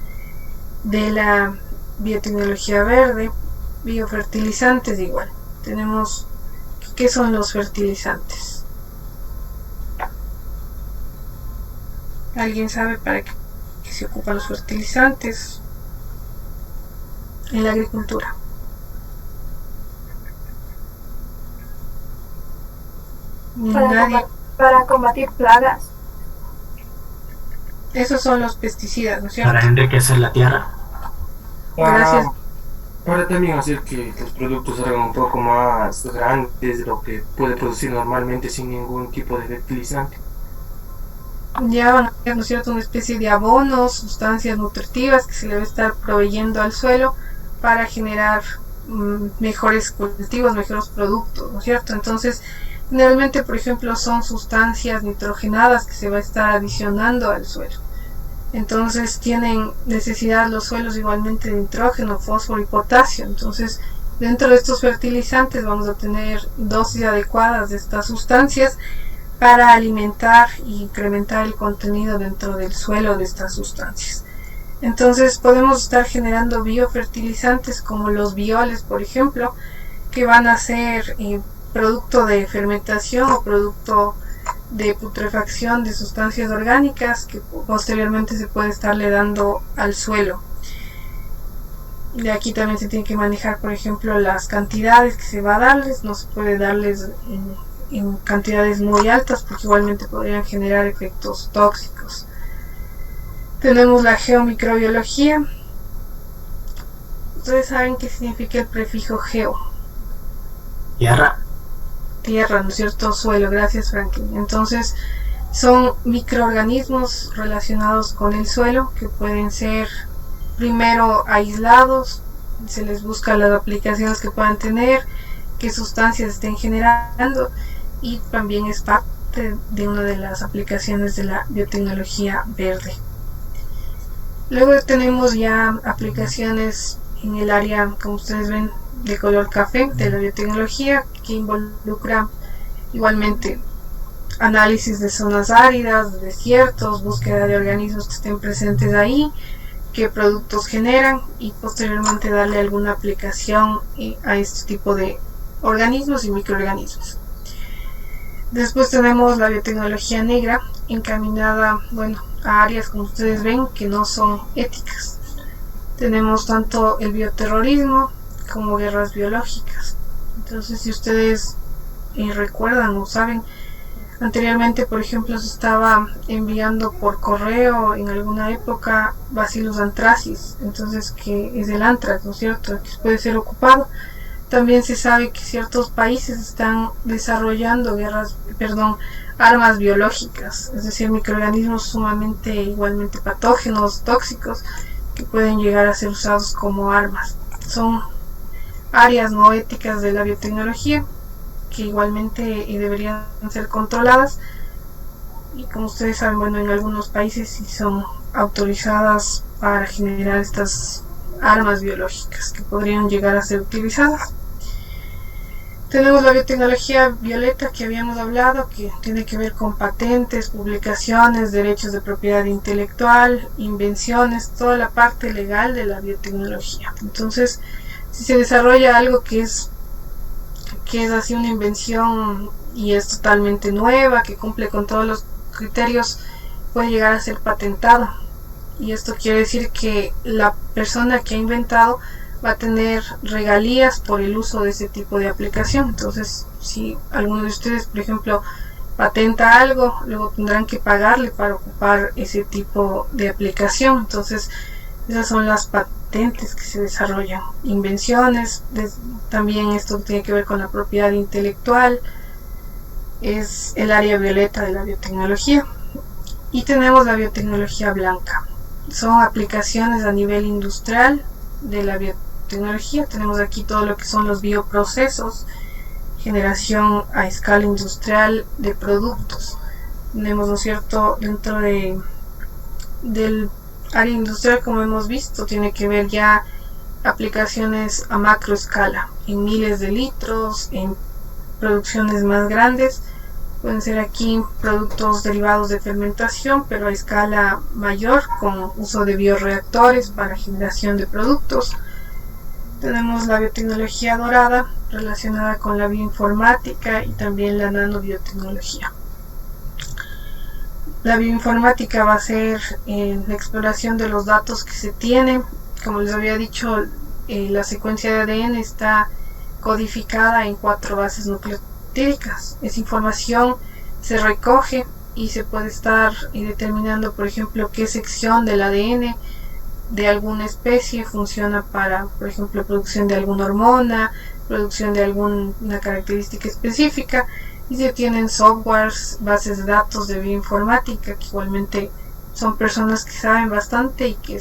de la biotecnología verde. Biofertilizantes igual. Tenemos, ¿qué son los fertilizantes? ¿Alguien sabe para qué se ocupan los fertilizantes en la agricultura? Nadie. Para combatir plagas. Esos son los pesticidas, ¿no es cierto? Para enriquecer la tierra. Gracias. Para también hacer que los productos salgan un poco más grandes de lo que puede producir normalmente sin ningún tipo de fertilizante. Ya van a ser, ¿no es cierto?, una especie de abonos, sustancias nutritivas que se le va a estar proveyendo al suelo para generar mejores cultivos, mejores productos, ¿no es cierto? Entonces, generalmente, por ejemplo, son sustancias nitrogenadas que se va a estar adicionando al suelo. Entonces tienen necesidad los suelos igualmente de nitrógeno, fósforo y potasio. Entonces, dentro de estos fertilizantes vamos a tener dosis adecuadas de estas sustancias para alimentar e incrementar el contenido dentro del suelo de estas sustancias. Entonces podemos estar generando biofertilizantes como los bioles, por ejemplo, que van a ser producto de fermentación o producto de putrefacción de sustancias orgánicas que posteriormente se puede estarle dando al suelo. De aquí también se tiene que manejar, por ejemplo, las cantidades que se va a darles. No se puede darles en cantidades muy altas porque igualmente podrían generar efectos tóxicos. Tenemos la geomicrobiología. Ustedes saben qué significa el prefijo geo. Tierra, ¿no es cierto? Suelo, gracias Franklin. Entonces son microorganismos relacionados con el suelo que pueden ser primero aislados, se les busca las aplicaciones que puedan tener, qué sustancias estén generando, y también es parte de una de las aplicaciones de la biotecnología verde. Luego tenemos ya aplicaciones en el área, como ustedes ven, de color café de la biotecnología, que involucra igualmente análisis de zonas áridas, de desiertos, búsqueda de organismos que estén presentes ahí, qué productos generan, y posteriormente darle alguna aplicación a este tipo de organismos y microorganismos. Después tenemos la biotecnología negra, encaminada, a áreas, como ustedes ven, que no son éticas. Tenemos tanto el bioterrorismo como guerras biológicas. Entonces, si ustedes recuerdan o saben, anteriormente, por ejemplo, se estaba enviando por correo en alguna época Bacillus anthracis, entonces que es el anthrax, ¿no es cierto?, que puede ser ocupado. También se sabe que ciertos países están desarrollando armas biológicas, es decir, microorganismos sumamente igualmente patógenos, tóxicos, que pueden llegar a ser usados como armas. Son áreas no éticas de la biotecnología que igualmente deberían ser controladas, y como ustedes saben, en algunos países sí son autorizadas para generar estas armas biológicas que podrían llegar a ser utilizadas. Tenemos la biotecnología violeta que habíamos hablado, que tiene que ver con patentes, publicaciones, derechos de propiedad intelectual, invenciones, toda la parte legal de la biotecnología. Entonces, si se desarrolla algo que es así una invención y es totalmente nueva, que cumple con todos los criterios, puede llegar a ser patentada. Y esto quiere decir que la persona que ha inventado va a tener regalías por el uso de ese tipo de aplicación. Entonces, si alguno de ustedes, por ejemplo, patenta algo, luego tendrán que pagarle para ocupar ese tipo de aplicación. Entonces, esas son las patentes que se desarrollan. Invenciones, también esto tiene que ver con la propiedad intelectual, es el área violeta de la biotecnología. Y tenemos la biotecnología blanca. Son aplicaciones a nivel industrial de la biotecnología biotecnología. Tenemos aquí todo lo que son los bioprocesos, generación a escala industrial de productos. Tenemos, ¿no es cierto?, dentro del área industrial, como hemos visto, tiene que ver ya aplicaciones a macro escala, en miles de litros, en producciones más grandes. Pueden ser aquí productos derivados de fermentación, pero a escala mayor, con uso de bioreactores para generación de productos. Tenemos la biotecnología dorada, relacionada con la bioinformática y también la nanobiotecnología. La bioinformática va a ser la exploración de los datos que se tienen. Como les había dicho, la secuencia de ADN está codificada en 4 bases nucleotídicas. Esa información se recoge y se puede estar determinando, por ejemplo, qué sección del ADN de alguna especie funciona para, por ejemplo, producción de alguna hormona, producción de alguna característica específica, y se tienen softwares, bases de datos de bioinformática, que igualmente son personas que saben bastante y que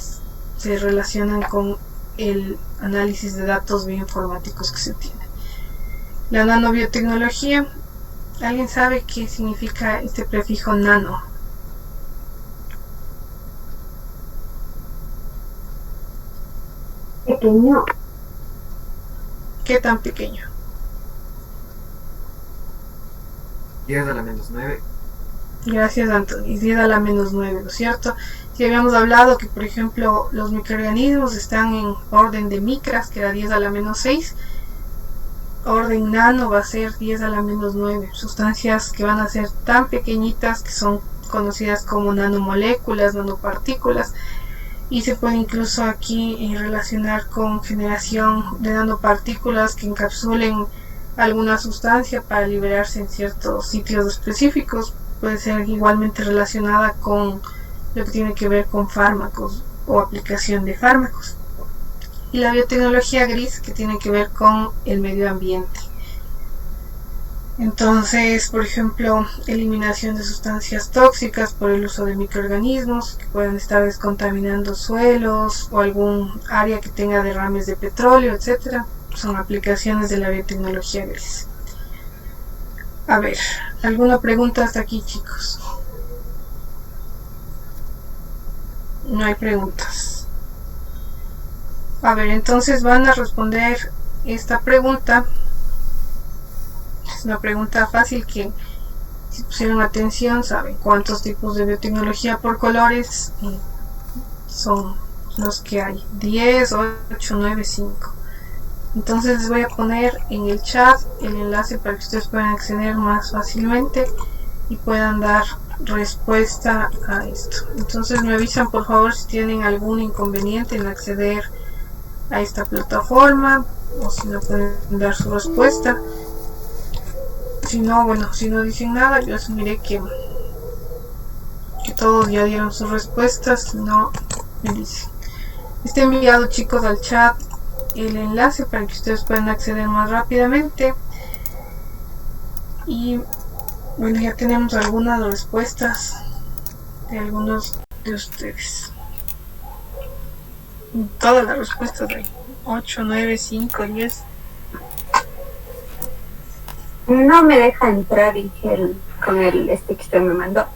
se relacionan con el análisis de datos bioinformáticos que se tiene. La nanobiotecnología, ¿alguien sabe qué significa este prefijo nano? Pequeño. ¿Qué tan pequeño? 10 a la menos 9. Gracias, Anthony. 10 a la menos 9, ¿no es cierto? Si habíamos hablado que, por ejemplo, los microorganismos están en orden de micras, que era 10 a la menos 6, orden nano va a ser 10 a la menos 9. Sustancias que van a ser tan pequeñitas que son conocidas como nanomoléculas, nanopartículas, y se puede incluso aquí relacionar con generación de nanopartículas que encapsulen alguna sustancia para liberarse en ciertos sitios específicos. Puede ser igualmente relacionada con lo que tiene que ver con fármacos o aplicación de fármacos. Y la biotecnología gris, que tiene que ver con el medio ambiente. Entonces, por ejemplo, eliminación de sustancias tóxicas por el uso de microorganismos que pueden estar descontaminando suelos o algún área que tenga derrames de petróleo, etcétera. Son aplicaciones de la biotecnología gris. A ver, ¿alguna pregunta hasta aquí, chicos? No hay preguntas. A ver, entonces van a responder esta pregunta. Es una pregunta fácil que, si pusieron atención, saben cuántos tipos de biotecnología por colores son los que hay. 10, 8, 9, 5. Entonces les voy a poner en el chat el enlace para que ustedes puedan acceder más fácilmente y puedan dar respuesta a esto. Entonces me avisan por favor si tienen algún inconveniente en acceder a esta plataforma o si no pueden dar su respuesta. Si no, bueno, si no dicen nada, yo asumiré que todos ya dieron sus respuestas. Si no, me dicen. Está enviado, chicos, al chat el enlace para que ustedes puedan acceder más rápidamente. Y bueno, ya tenemos algunas respuestas de algunos de ustedes. Todas las respuestas de 8, 9, 5, 10. No me deja entrar con el que usted me mandó.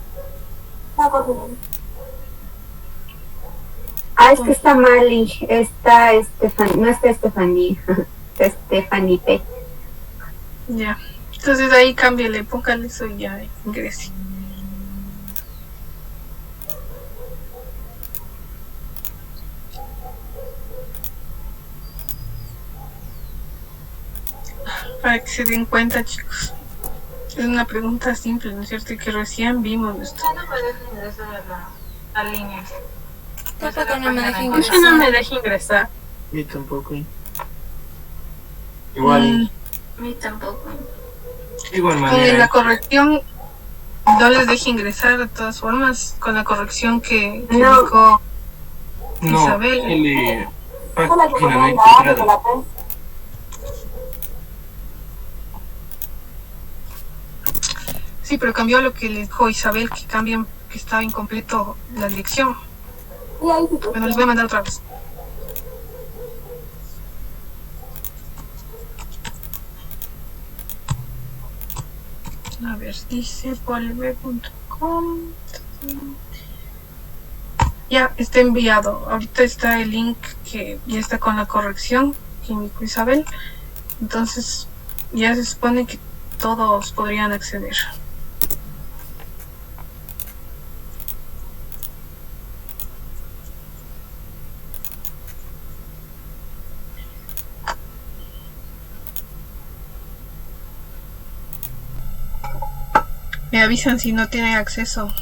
Es que está mal, está no está Stephanie, está Stephanie P. Ya, entonces ahí cámbiale, póngale eso y ya ingrese. Para que se den cuenta, chicos. Es una pregunta simple, ¿no es cierto? Que recién vimos esto. No me deja ingresar a la línea. Tampoco no me deja Eso no me deja ingresar. Y tampoco. Igual. A mí tampoco. Igual Con manera. la corrección no les deje ingresar de todas formas, con la corrección que indicó No, Isabel. el página no encontrada. Sí, pero cambió lo que le dijo Isabel, que cambian, que estaba incompleto la dirección. Bueno, les voy a mandar otra vez. ver, dice poliweb.com. Ya está enviado. Ahorita está el link que ya está con la corrección que me dijo Isabel. Entonces ya se supone que todos podrían acceder. Me avisan si no tienen acceso.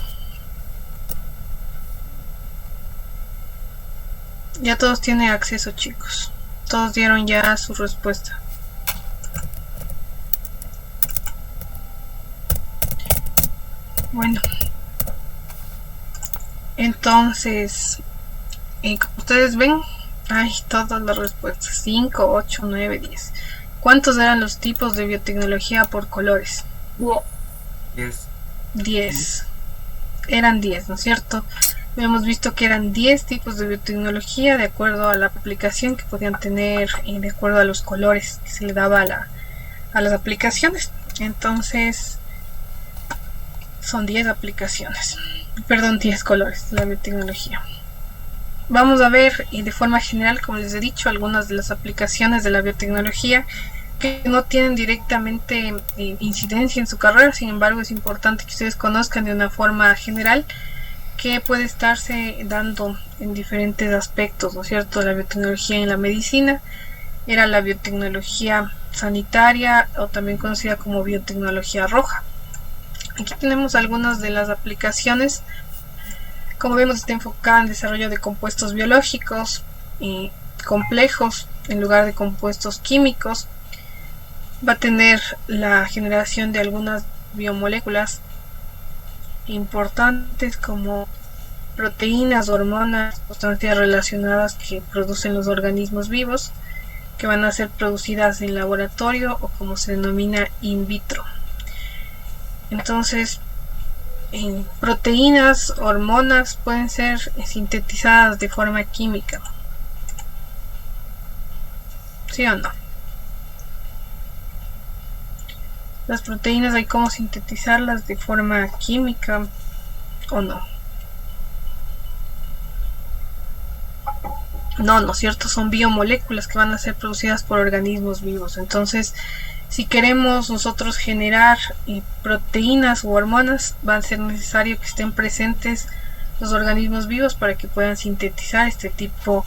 Ya todos tienen acceso, chicos. Todos dieron ya su respuesta. Bueno. Entonces, como ustedes ven, hay todas las respuestas. 5, 8, 9, 10. ¿Cuántos eran los tipos de biotecnología por colores? 10. Eran 10, ¿no es cierto? Hemos visto que eran 10 tipos de biotecnología de acuerdo a la aplicación que podían tener y de acuerdo a los colores que se le daba a las aplicaciones. Entonces, son 10 aplicaciones. Perdón, 10 colores de la biotecnología. Vamos a ver de forma general, como les he dicho, algunas de las aplicaciones de la biotecnología que no tienen directamente incidencia en su carrera. Sin embargo, es importante que ustedes conozcan de una forma general que puede estarse dando en diferentes aspectos, ¿no es cierto? La biotecnología en la medicina era la biotecnología sanitaria o también conocida como biotecnología roja. Aquí tenemos algunas de las aplicaciones. Como vemos, está enfocada en desarrollo de compuestos biológicos complejos en lugar de compuestos químicos. Va a tener la generación de algunas biomoléculas importantes como proteínas, hormonas, sustancias relacionadas que producen los organismos vivos, que van a ser producidas en laboratorio o como se denomina in vitro. Entonces, proteínas, hormonas pueden ser sintetizadas de forma química. ¿Sí o no? Las proteínas hay cómo sintetizarlas de forma química o no. No, ¿no es cierto? Son biomoléculas que van a ser producidas por organismos vivos. Entonces, si queremos nosotros generar proteínas u hormonas, va a ser necesario que estén presentes los organismos vivos para que puedan sintetizar este tipo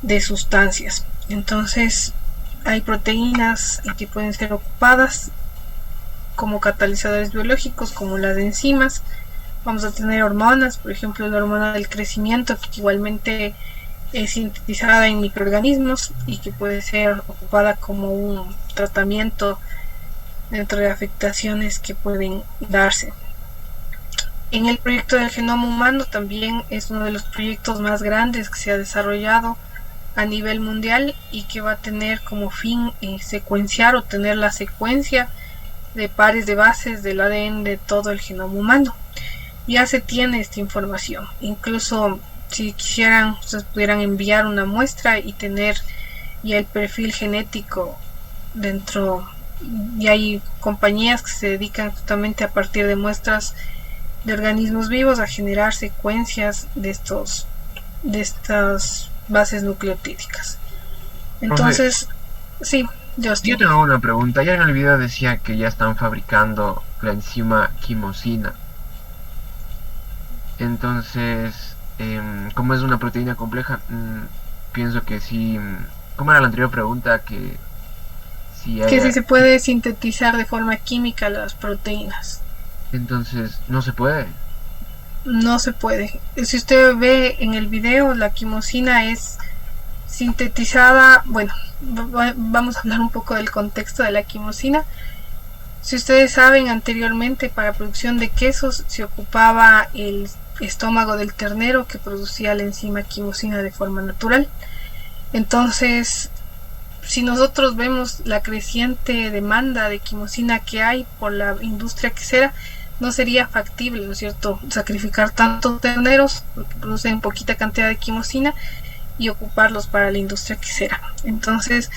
de sustancias. Entonces, hay proteínas que pueden ser ocupadas como catalizadores biológicos, como las enzimas. Vamos a tener hormonas, por ejemplo la hormona del crecimiento, que igualmente es sintetizada en microorganismos y que puede ser ocupada como un tratamiento dentro de afectaciones que pueden darse. En el proyecto del genoma humano también es uno de los proyectos más grandes que se ha desarrollado a nivel mundial y que va a tener como fin secuenciar o tener la secuencia de pares de bases del ADN de todo el genoma humano. Ya se tiene esta información. Incluso si quisieran, ustedes pudieran enviar una muestra y tener ya el perfil genético dentro. Y hay compañías que se dedican justamente a partir de muestras de organismos vivos a generar secuencias de estas bases nucleotídicas. Entonces, sí. Yo tengo una pregunta. Ya en el video decía que ya están fabricando la enzima quimosina. Entonces, como es una proteína compleja, pienso que sí. ¿Cómo era la anterior pregunta? Que si se puede sintetizar de forma química las proteínas. Entonces, ¿no se puede? No se puede. Si usted ve en el video, la quimosina es sintetizada. Bueno, vamos a hablar un poco del contexto de la quimosina. Si ustedes saben, anteriormente para producción de quesos se ocupaba el estómago del ternero que producía la enzima quimosina de forma natural. Entonces, si nosotros vemos la creciente demanda de quimosina que hay por la industria quesera, no sería factible, ¿no es cierto?, sacrificar tantos terneros porque producen poquita cantidad de quimosina y ocuparlos para la industria quesera. Entonces,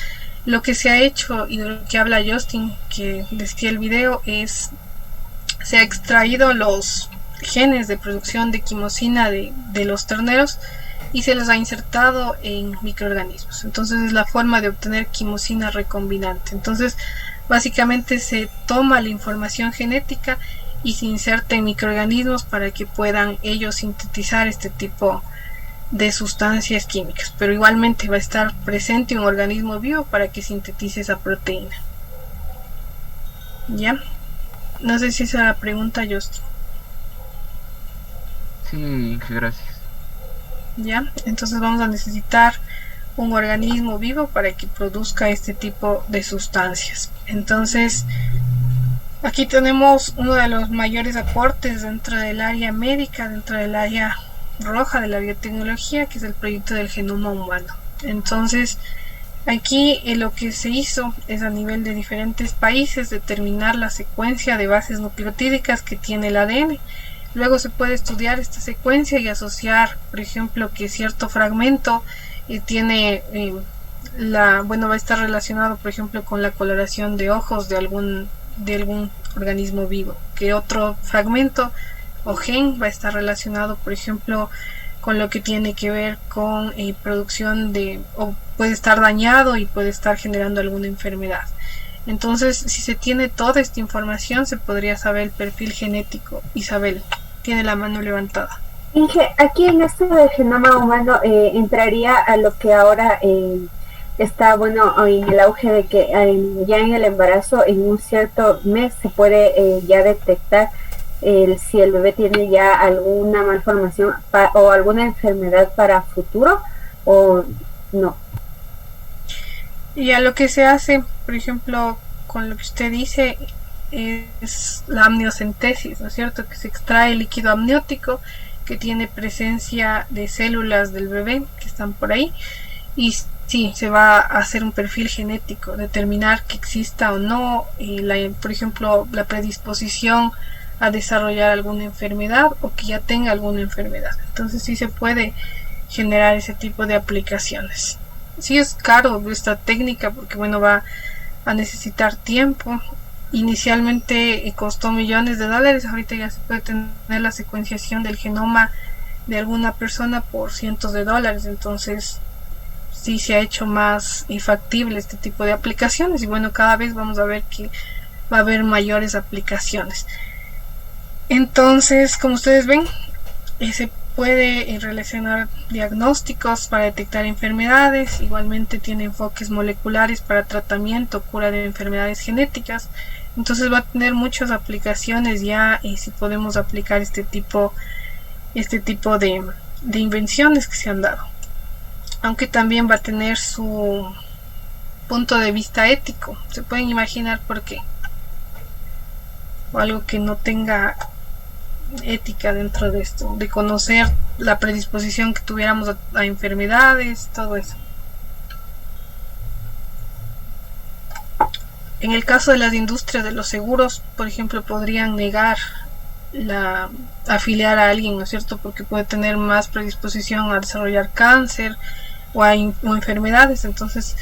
lo que se ha hecho y de lo que habla Justin, que decía el video, es se ha extraído los genes de producción de quimosina de los terneros y se los ha insertado en microorganismos. Entonces es la forma de obtener quimosina recombinante. Entonces básicamente se toma la información genética y se inserta en microorganismos para que puedan ellos sintetizar este tipo de sustancias químicas, pero igualmente va a estar presente un organismo vivo para que sintetice esa proteína. ¿Ya? No sé si esa es la pregunta, Justin. Sí, gracias. ¿Ya? Entonces vamos a necesitar un organismo vivo para que produzca este tipo de sustancias. Entonces aquí tenemos uno de los mayores aportes dentro del área médica, dentro del área roja de la biotecnología, que es el proyecto del genoma humano. Entonces aquí lo que se hizo es, a nivel de diferentes países, determinar la secuencia de bases nucleotídicas que tiene el ADN. Luego se puede estudiar esta secuencia y asociar, por ejemplo, que cierto fragmento tiene va a estar relacionado, por ejemplo, con la coloración de ojos de algún organismo vivo, que otro fragmento o gen va a estar relacionado, por ejemplo, con lo que tiene que ver con producción o puede estar dañado y puede estar generando alguna enfermedad. Entonces, si se tiene toda esta información, se podría saber el perfil genético. Isabel tiene la mano levantada. Inge, aquí en esto del genoma humano entraría a lo que ahora está en el auge de que ya en el embarazo, en un cierto mes, se puede ya detectar si el bebé tiene ya alguna malformación o alguna enfermedad para futuro o no. Y a lo que se hace, por ejemplo, con lo que usted dice, es la amniocentesis, ¿no es cierto? Que se extrae el líquido amniótico que tiene presencia de células del bebé que están por ahí, y sí, se va a hacer un perfil genético, determinar que exista o no, por ejemplo, la predisposición a desarrollar alguna enfermedad o que ya tenga alguna enfermedad. Entonces sí se puede generar ese tipo de aplicaciones. Sí es caro esta técnica porque va a necesitar tiempo. Inicialmente costó $millones, ahorita ya se puede tener la secuenciación del genoma de alguna persona por $cientos. Entonces sí se ha hecho más factible este tipo de aplicaciones y cada vez vamos a ver que va a haber mayores aplicaciones. Entonces, como ustedes ven, se puede relacionar diagnósticos para detectar enfermedades. Igualmente tiene enfoques moleculares para tratamiento, cura de enfermedades genéticas. Entonces va a tener muchas aplicaciones ya, y si podemos aplicar este tipo de invenciones que se han dado. Aunque también va a tener su punto de vista ético. Se pueden imaginar por qué. O algo que no tenga ética dentro de esto, de conocer la predisposición que tuviéramos a enfermedades, todo eso. En el caso de las industrias de los seguros, por ejemplo, podrían negar afiliar a alguien, ¿no es cierto? Porque puede tener más predisposición a desarrollar cáncer o enfermedades. Entonces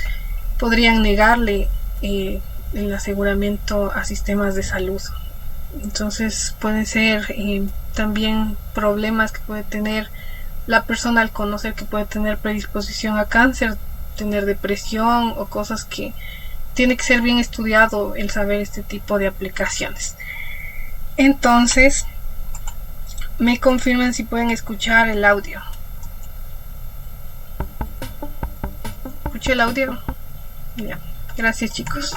podrían negarle el aseguramiento a sistemas de salud. Entonces pueden ser también problemas que puede tener la persona al conocer que puede tener predisposición a cáncer, tener depresión o cosas que tiene que ser bien estudiado el saber este tipo de aplicaciones. Entonces, me confirman si pueden escuchar el audio. ¿Escuché el audio? Ya. Gracias, chicos.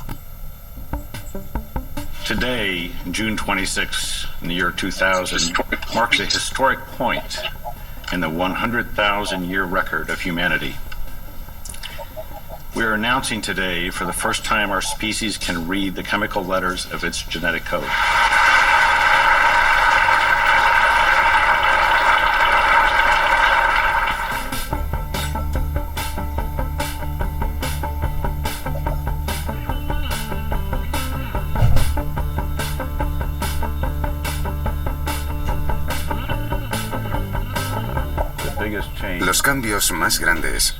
Today, June 26, in the year 2000, marks a historic point in the 100,000-year record of humanity. We are announcing today, for the first time, our species can read the chemical letters of its genetic code. Los cambios más grandes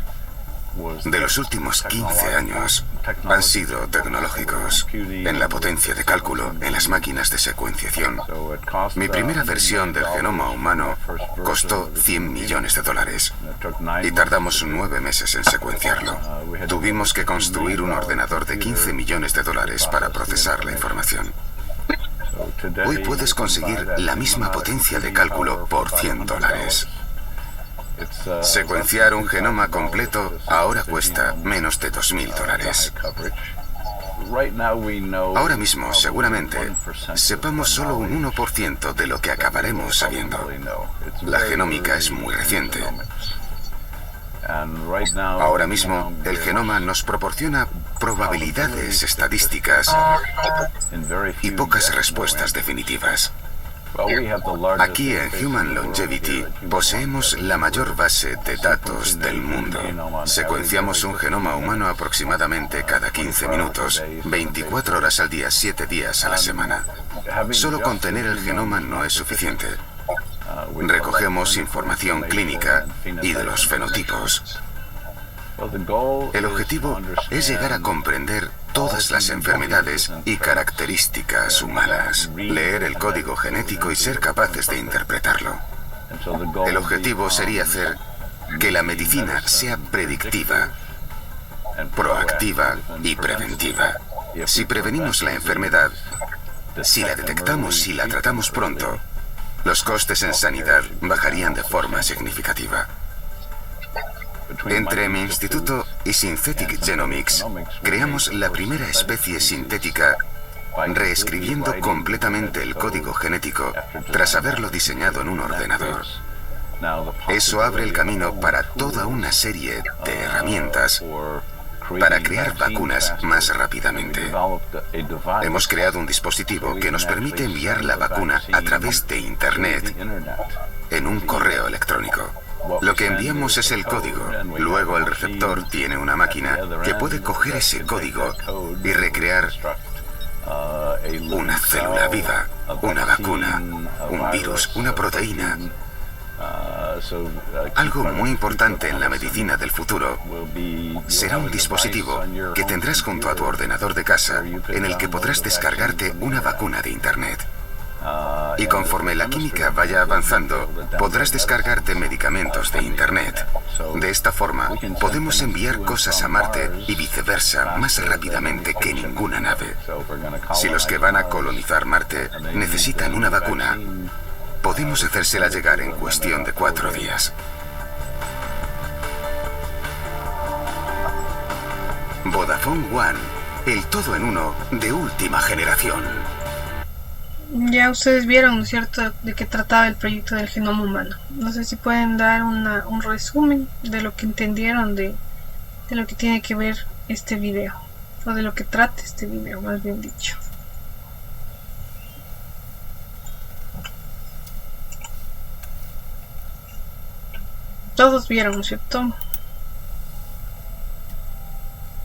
de los últimos 15 años han sido tecnológicos, en la potencia de cálculo, en las máquinas de secuenciación. Mi primera versión del genoma humano costó $100 millones y tardamos 9 meses en secuenciarlo. Tuvimos que construir un ordenador de $15 millones para procesar la información. Hoy puedes conseguir la misma potencia de cálculo por $100. Secuenciar un genoma completo ahora cuesta menos de $2.000. Ahora mismo, seguramente, sepamos solo un 1% de lo que acabaremos sabiendo. La genómica es muy reciente. Ahora mismo, el genoma nos proporciona probabilidades estadísticas y pocas respuestas definitivas. Aquí en Human Longevity poseemos la mayor base de datos del mundo. Secuenciamos un genoma humano aproximadamente cada 15 minutos, 24 horas al día, 7 días a la semana. Solo con tener el genoma no es suficiente. Recogemos información clínica y de los fenotipos. El objetivo es llegar a comprender todas las enfermedades y características humanas, leer el código genético y ser capaces de interpretarlo. El objetivo sería hacer que la medicina sea predictiva, proactiva y preventiva. Si prevenimos la enfermedad, si la detectamos y la tratamos pronto, los costes en sanidad bajarían de forma significativa. Entre mi instituto y Synthetic Genomics, creamos la primera especie sintética reescribiendo completamente el código genético tras haberlo diseñado en un ordenador. Eso abre el camino para toda una serie de herramientas para crear vacunas más rápidamente. Hemos creado un dispositivo que nos permite enviar la vacuna a través de Internet en un correo electrónico. Lo que enviamos es el código. Luego el receptor tiene una máquina que puede coger ese código y recrear una célula viva, una vacuna, un virus, una proteína. Algo muy importante en la medicina del futuro será un dispositivo que tendrás junto a tu ordenador de casa en el que podrás descargarte una vacuna de Internet. Y conforme la química vaya avanzando, podrás descargarte medicamentos de Internet. De esta forma, podemos enviar cosas a Marte y viceversa más rápidamente que ninguna nave. Si los que van a colonizar Marte necesitan una vacuna, podemos hacérsela llegar en cuestión de 4 días. Vodafone One, el todo en uno de última generación. Ya ustedes vieron, ¿no es cierto?, de qué trataba el proyecto del genoma humano. No sé si pueden dar un resumen de lo que entendieron de lo que tiene que ver este video, o de lo que trata este video, más bien dicho. Todos vieron, ¿no es cierto?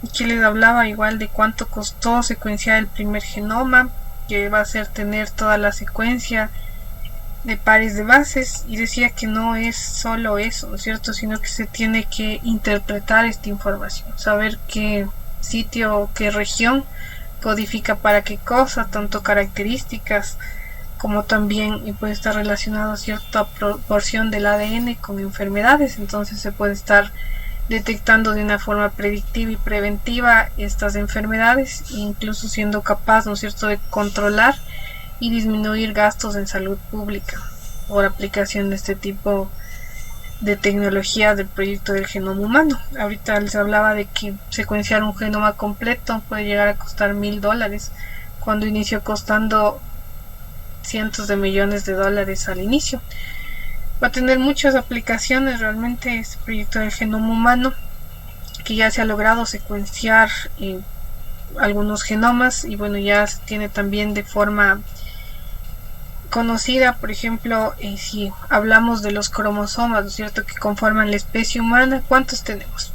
Aquí les hablaba igual de cuánto costó secuenciar el primer genoma, que va a ser tener toda la secuencia de pares de bases, y decía que no es solo eso, ¿no es cierto?, sino que se tiene que interpretar esta información, saber qué sitio o qué región codifica para qué cosa, tanto características como también y puede estar relacionado a cierta proporción del ADN con enfermedades. Entonces se puede estar detectando de una forma predictiva y preventiva estas enfermedades, incluso siendo capaz, ¿no es cierto?, de controlar y disminuir gastos en salud pública por aplicación de este tipo de tecnología del proyecto del genoma humano. Ahorita les hablaba de que secuenciar un genoma completo puede llegar a costar $1.000, cuando inició costando cientos de millones de dólares al inicio. Va a tener muchas aplicaciones realmente este proyecto del genoma humano, que ya se ha logrado secuenciar algunos genomas, y bueno, ya se tiene también de forma conocida, por ejemplo, si hablamos de los cromosomas, ¿no es cierto?, que conforman la especie humana. ¿Cuántos tenemos?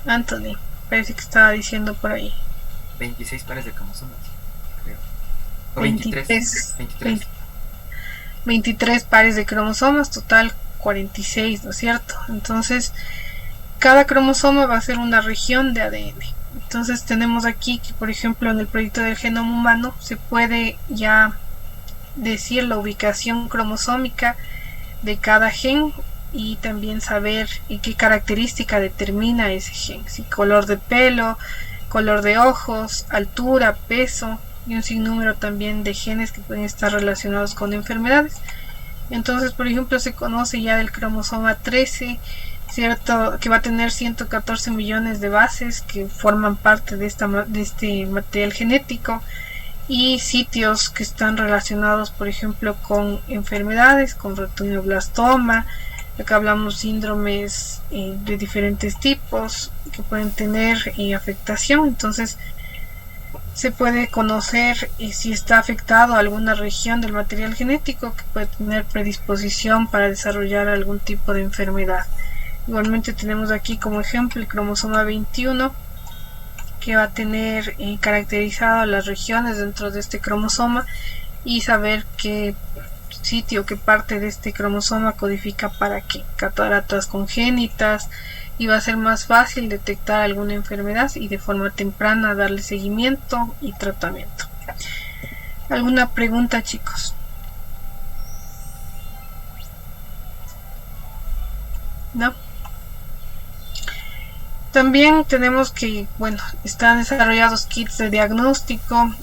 Anthony, parece que estaba diciendo por ahí. 26 pares de cromosomas, creo. O 23 pares de cromosomas, total 46, ¿no es cierto? Entonces, cada cromosoma va a ser una región de ADN. Entonces tenemos aquí que, por ejemplo, en el proyecto del genoma humano se puede ya decir la ubicación cromosómica de cada gen y también saber qué característica determina ese gen, si color de pelo, color de ojos, altura, peso y un sinnúmero también de genes que pueden estar relacionados con enfermedades. Entonces, por ejemplo, se conoce ya del cromosoma 13, ¿cierto?, que va a tener 114 millones de bases que forman parte de este material genético y sitios que están relacionados, por ejemplo, con enfermedades, con retinoblastoma. Acá hablamos síndromes de diferentes tipos que pueden tener afectación. Entonces se puede conocer si está afectado alguna región del material genético que puede tener predisposición para desarrollar algún tipo de enfermedad. Igualmente tenemos aquí como ejemplo el cromosoma 21, que va a tener caracterizado las regiones dentro de este cromosoma y saber qué sitio, qué parte de este cromosoma codifica para qué, cataratas congénitas, y va a ser más fácil detectar alguna enfermedad y de forma temprana darle seguimiento y tratamiento. ¿Alguna pregunta, chicos? ¿No? También tenemos que, bueno, están desarrollados kits de diagnóstico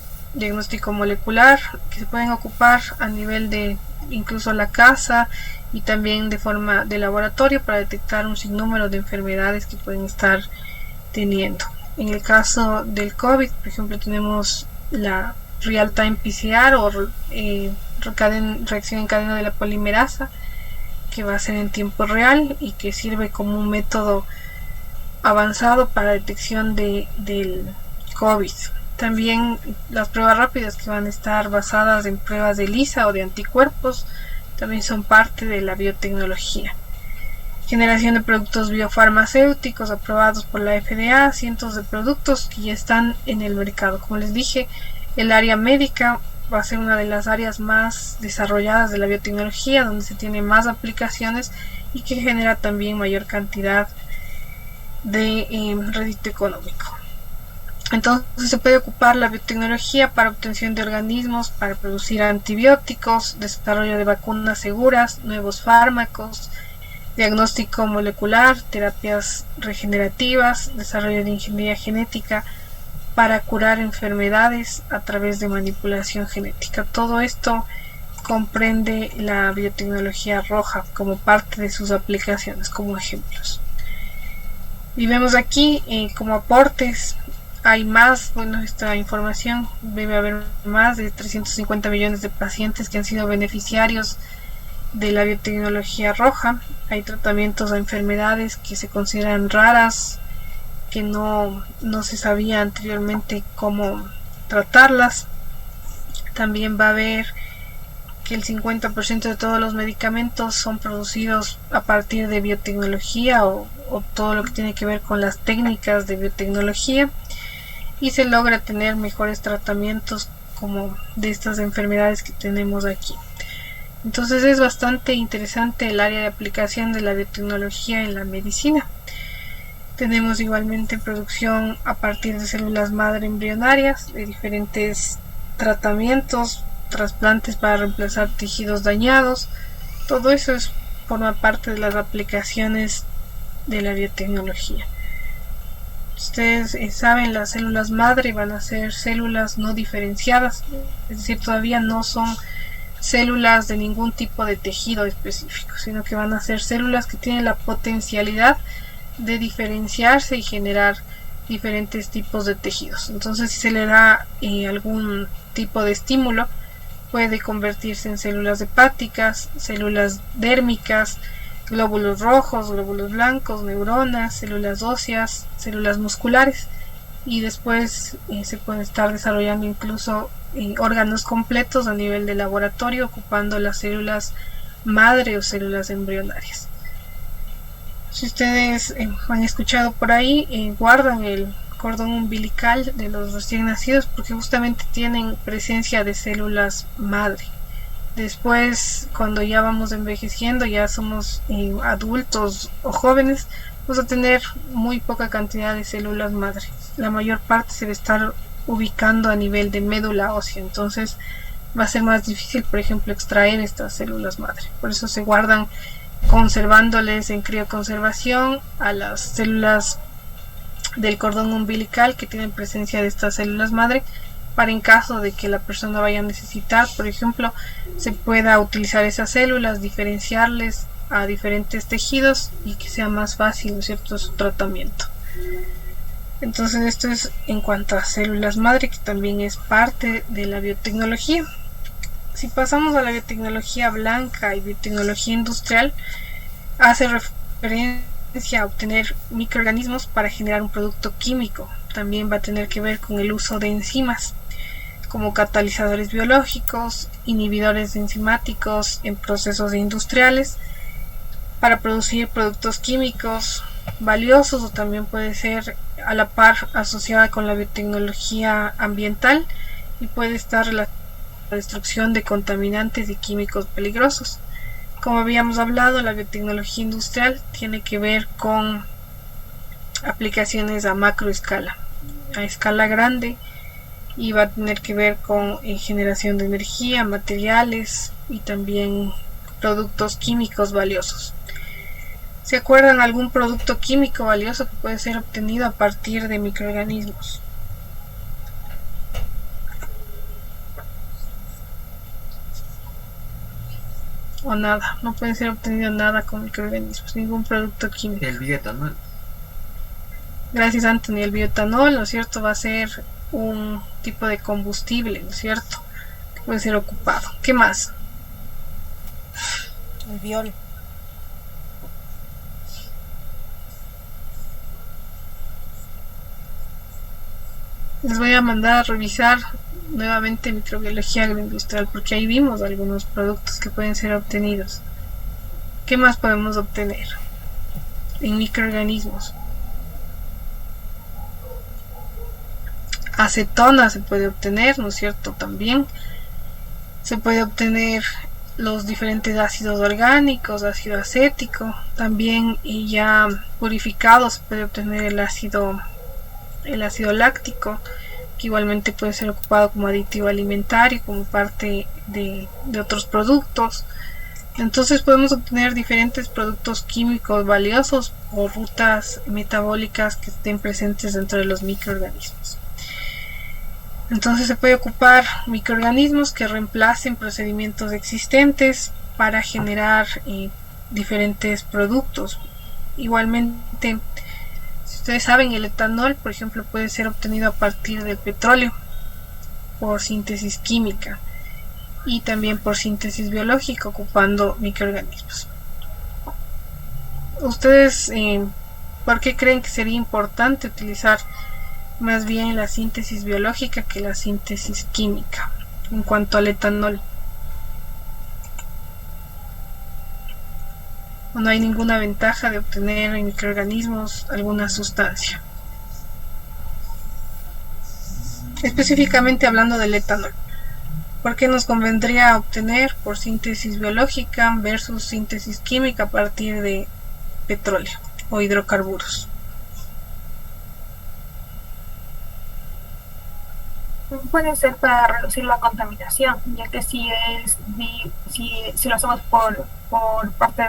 molecular que se pueden ocupar a nivel de incluso la casa y también de forma de laboratorio para detectar un sinnúmero de enfermedades que pueden estar teniendo. En el caso del COVID, por ejemplo, tenemos la Real-Time PCR o reacción en cadena de la polimerasa, que va a ser en tiempo real y que sirve como un método avanzado para detección del COVID. También las pruebas rápidas, que van a estar basadas en pruebas de ELISA o de anticuerpos, también son parte de la biotecnología. Generación de productos biofarmacéuticos aprobados por la FDA, cientos de productos que ya están en el mercado. Como les dije, el área médica va a ser una de las áreas más desarrolladas de la biotecnología, donde se tiene más aplicaciones y que genera también mayor cantidad de rédito económico. Entonces se puede ocupar la biotecnología para obtención de organismos, para producir antibióticos, desarrollo de vacunas seguras, nuevos fármacos, diagnóstico molecular, terapias regenerativas, desarrollo de ingeniería genética para curar enfermedades a través de manipulación genética. Todo esto comprende la biotecnología roja como parte de sus aplicaciones, como ejemplos. Y vemos aquí como aportes. Hay más, bueno, esta información, debe haber más de 350 millones de pacientes que han sido beneficiarios de la biotecnología roja. Hay tratamientos a enfermedades que se consideran raras, que no se sabía anteriormente cómo tratarlas. También va a haber que el 50% de todos los medicamentos son producidos a partir de biotecnología o todo lo que tiene que ver con las técnicas de biotecnología, y se logra tener mejores tratamientos como de estas enfermedades que tenemos aquí. Entonces es bastante interesante el área de aplicación de la biotecnología en la medicina. Tenemos igualmente producción a partir de células madre embrionarias de diferentes tratamientos, trasplantes para reemplazar tejidos dañados. Todo eso forma parte de las aplicaciones de la biotecnología. Ustedes saben, las células madre van a ser células no diferenciadas, es decir, todavía no son células de ningún tipo de tejido específico, sino que van a ser células que tienen la potencialidad de diferenciarse y generar diferentes tipos de tejidos. Entonces, si se le da algún tipo de estímulo, puede convertirse en células hepáticas, células dérmicas, glóbulos rojos, glóbulos blancos, neuronas, células óseas, células musculares, y después se pueden estar desarrollando incluso órganos completos a nivel de laboratorio, ocupando las células madre o células embrionarias. Si ustedes han escuchado por ahí, guardan el cordón umbilical de los recién nacidos porque justamente tienen presencia de células madre. Después, cuando ya vamos envejeciendo, ya somos adultos o jóvenes, vamos a tener muy poca cantidad de células madre. La mayor parte se va a estar ubicando a nivel de médula ósea, entonces va a ser más difícil, por ejemplo, extraer estas células madre. Por eso se guardan conservándoles en crioconservación a las células del cordón umbilical que tienen presencia de estas células madre, para en caso de que la persona vaya a necesitar, por ejemplo, se pueda utilizar esas células, diferenciarles a diferentes tejidos y que sea más fácil, ¿no es cierto?, su tratamiento. Entonces esto es en cuanto a células madre, que también es parte de la biotecnología. Si pasamos a la biotecnología blanca y biotecnología industrial, hace referencia a obtener microorganismos para generar un producto químico. También va a tener que ver con el uso de enzimas como catalizadores biológicos, inhibidores enzimáticos en procesos industriales para producir productos químicos valiosos, o también puede ser a la par asociada con la biotecnología ambiental y puede estar relacionada con la destrucción de contaminantes y químicos peligrosos. Como habíamos hablado, la biotecnología industrial tiene que ver con aplicaciones a macroescala, a escala grande, y va a tener que ver con generación de energía, materiales y también productos químicos valiosos. ¿Se acuerdan algún producto químico valioso que puede ser obtenido a partir de microorganismos? O nada, no puede ser obtenido nada con microorganismos, ningún producto químico. El bioetanol. Gracias, Anthony. El bioetanol, ¿no es cierto?, va a ser un tipo de combustible, ¿no es cierto?, que puede ser ocupado. ¿Qué más? El biol. Les voy a mandar a revisar nuevamente microbiología agroindustrial, porque ahí vimos algunos productos que pueden ser obtenidos. ¿Qué más podemos obtener en microorganismos? Acetona se puede obtener, ¿no es cierto? También se puede obtener los diferentes ácidos orgánicos, ácido acético, también, y ya purificado se puede obtener el ácido láctico, que igualmente puede ser ocupado como aditivo alimentario, como parte de otros productos. Entonces podemos obtener diferentes productos químicos valiosos o rutas metabólicas que estén presentes dentro de los microorganismos. Entonces se puede ocupar microorganismos que reemplacen procedimientos existentes para generar diferentes productos. Igualmente, si ustedes saben, el etanol, por ejemplo, puede ser obtenido a partir del petróleo por síntesis química y también por síntesis biológica ocupando microorganismos. ¿Ustedes por qué creen que sería importante utilizar más bien la síntesis biológica que la síntesis química en cuanto al etanol? ¿O no hay ninguna ventaja de obtener en microorganismos alguna sustancia? Específicamente hablando del etanol, ¿por qué nos convendría obtener por síntesis biológica versus síntesis química a partir de petróleo o hidrocarburos? Puede ser para reducir la contaminación, ya que si lo hacemos por parte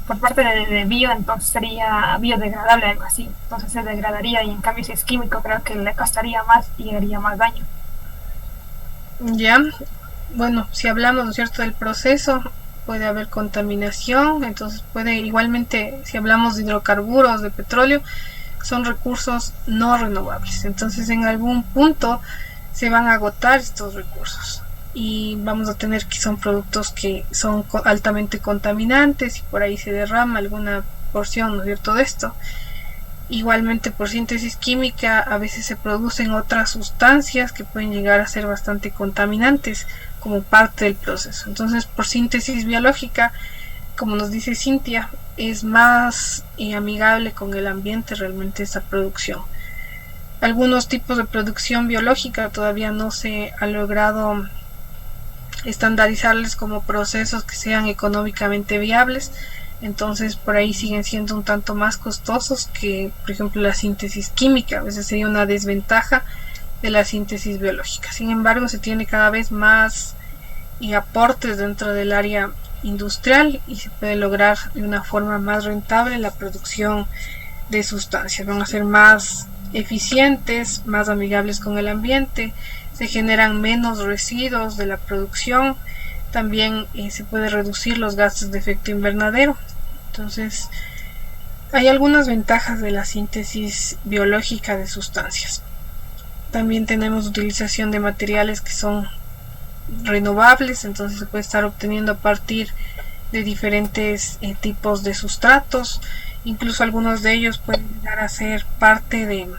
por parte de bio, entonces sería biodegradable, algo así, entonces se degradaría, y en cambio si es químico creo que le costaría más y haría más daño. Ya, bueno, si hablamos, ¿no es cierto?, del proceso, puede haber contaminación, entonces puede igualmente, si hablamos de hidrocarburos, de petróleo, son recursos no renovables, entonces en algún punto se van a agotar estos recursos y vamos a tener que son productos que son altamente contaminantes y por ahí se derrama alguna porción, ¿no es cierto?, de esto. Igualmente por síntesis química a veces se producen otras sustancias que pueden llegar a ser bastante contaminantes como parte del proceso. Entonces por síntesis biológica, como nos dice Cintia, es más amigable con el ambiente realmente esta producción. Algunos tipos de producción biológica todavía no se ha logrado estandarizarles como procesos que sean económicamente viables. Entonces por ahí siguen siendo un tanto más costosos que, por ejemplo, la síntesis química. A veces sería una desventaja de la síntesis biológica. Sin embargo, se tiene cada vez más aportes dentro del área industrial y se puede lograr de una forma más rentable la producción de sustancias. Van a ser más eficientes, más amigables con el ambiente, se generan menos residuos de la producción, también se puede reducir los gases de efecto invernadero. Entonces hay algunas ventajas de la síntesis biológica de sustancias. También tenemos utilización de materiales que son renovables, entonces se puede estar obteniendo a partir de diferentes tipos de sustratos. Incluso algunos de ellos pueden llegar a ser parte de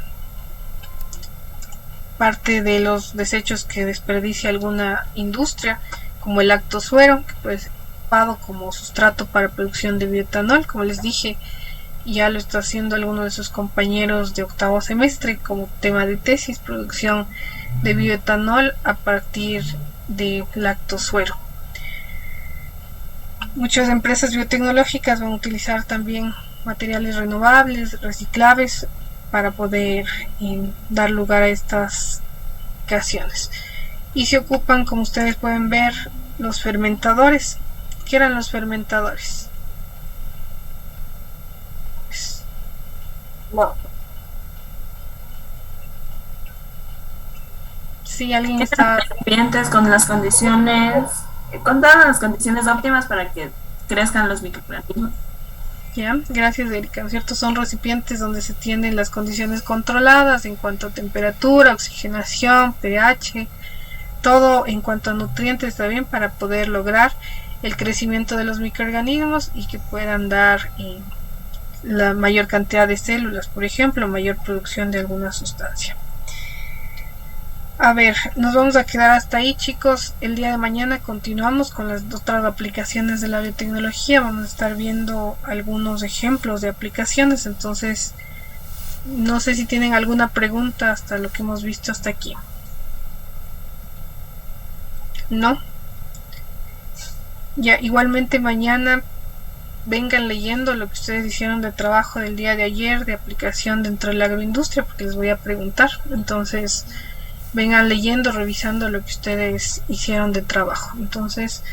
los desechos que desperdicia alguna industria, como el lactosuero, que puede ser ocupado como sustrato para producción de bioetanol. Como les dije, ya lo está haciendo alguno de sus compañeros de octavo semestre como tema de tesis, producción de bioetanol a partir de lactosuero. Muchas empresas biotecnológicas van a utilizar también materiales renovables, reciclables, para poder dar lugar a estas creaciones. Y se ocupan, como ustedes pueden ver, los fermentadores. ¿Qué eran los fermentadores? No. Si alguien está... recipientes con las condiciones, con todas las condiciones óptimas para que crezcan los microorganismos. Ya, gracias Erika, ¿no es cierto? Son recipientes donde se tienen las condiciones controladas en cuanto a temperatura, oxigenación, pH, todo en cuanto a nutrientes también, para poder lograr el crecimiento de los microorganismos y que puedan dar la mayor cantidad de células, por ejemplo, mayor producción de alguna sustancia. A ver, nos vamos a quedar hasta ahí, chicos. El día de mañana continuamos con las otras aplicaciones de la biotecnología. Vamos a estar viendo algunos ejemplos de aplicaciones. Entonces, no sé si tienen alguna pregunta hasta lo que hemos visto hasta aquí. ¿No? Ya, igualmente mañana vengan leyendo lo que ustedes hicieron de trabajo del día de ayer, de aplicación dentro de la agroindustria, porque les voy a preguntar. Entonces, vengan leyendo, revisando lo que ustedes hicieron de trabajo. Entonces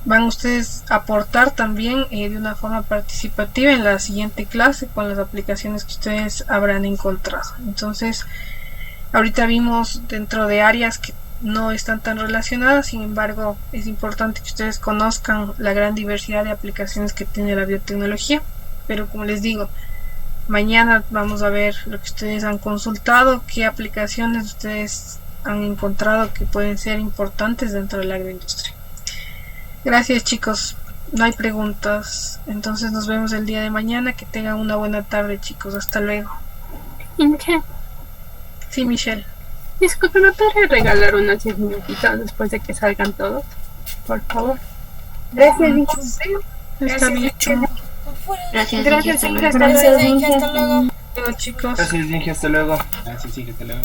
van ustedes a aportar también de una forma participativa en la siguiente clase con las aplicaciones que ustedes habrán encontrado. Entonces ahorita vimos dentro de áreas que no están tan relacionadas, sin embargo es importante que ustedes conozcan la gran diversidad de aplicaciones que tiene la biotecnología. Pero como les digo, mañana vamos a ver lo que ustedes han consultado, qué aplicaciones ustedes han encontrado que pueden ser importantes dentro de la agroindustria. Gracias, chicos. No hay preguntas. Entonces nos vemos el día de mañana. Que tengan una buena tarde, chicos. Hasta luego. ¿Y Michelle? Sí, Michelle. Disculpe, ¿me podría regalar unos 10 minutitos después de que salgan todos? Por favor. Gracias, Michelle. Está bien. Gracias, Gracias, Inge, Inge. Hasta luego. Chicos. Gracias, Inge, hasta luego. Gracias, Inge, hasta luego.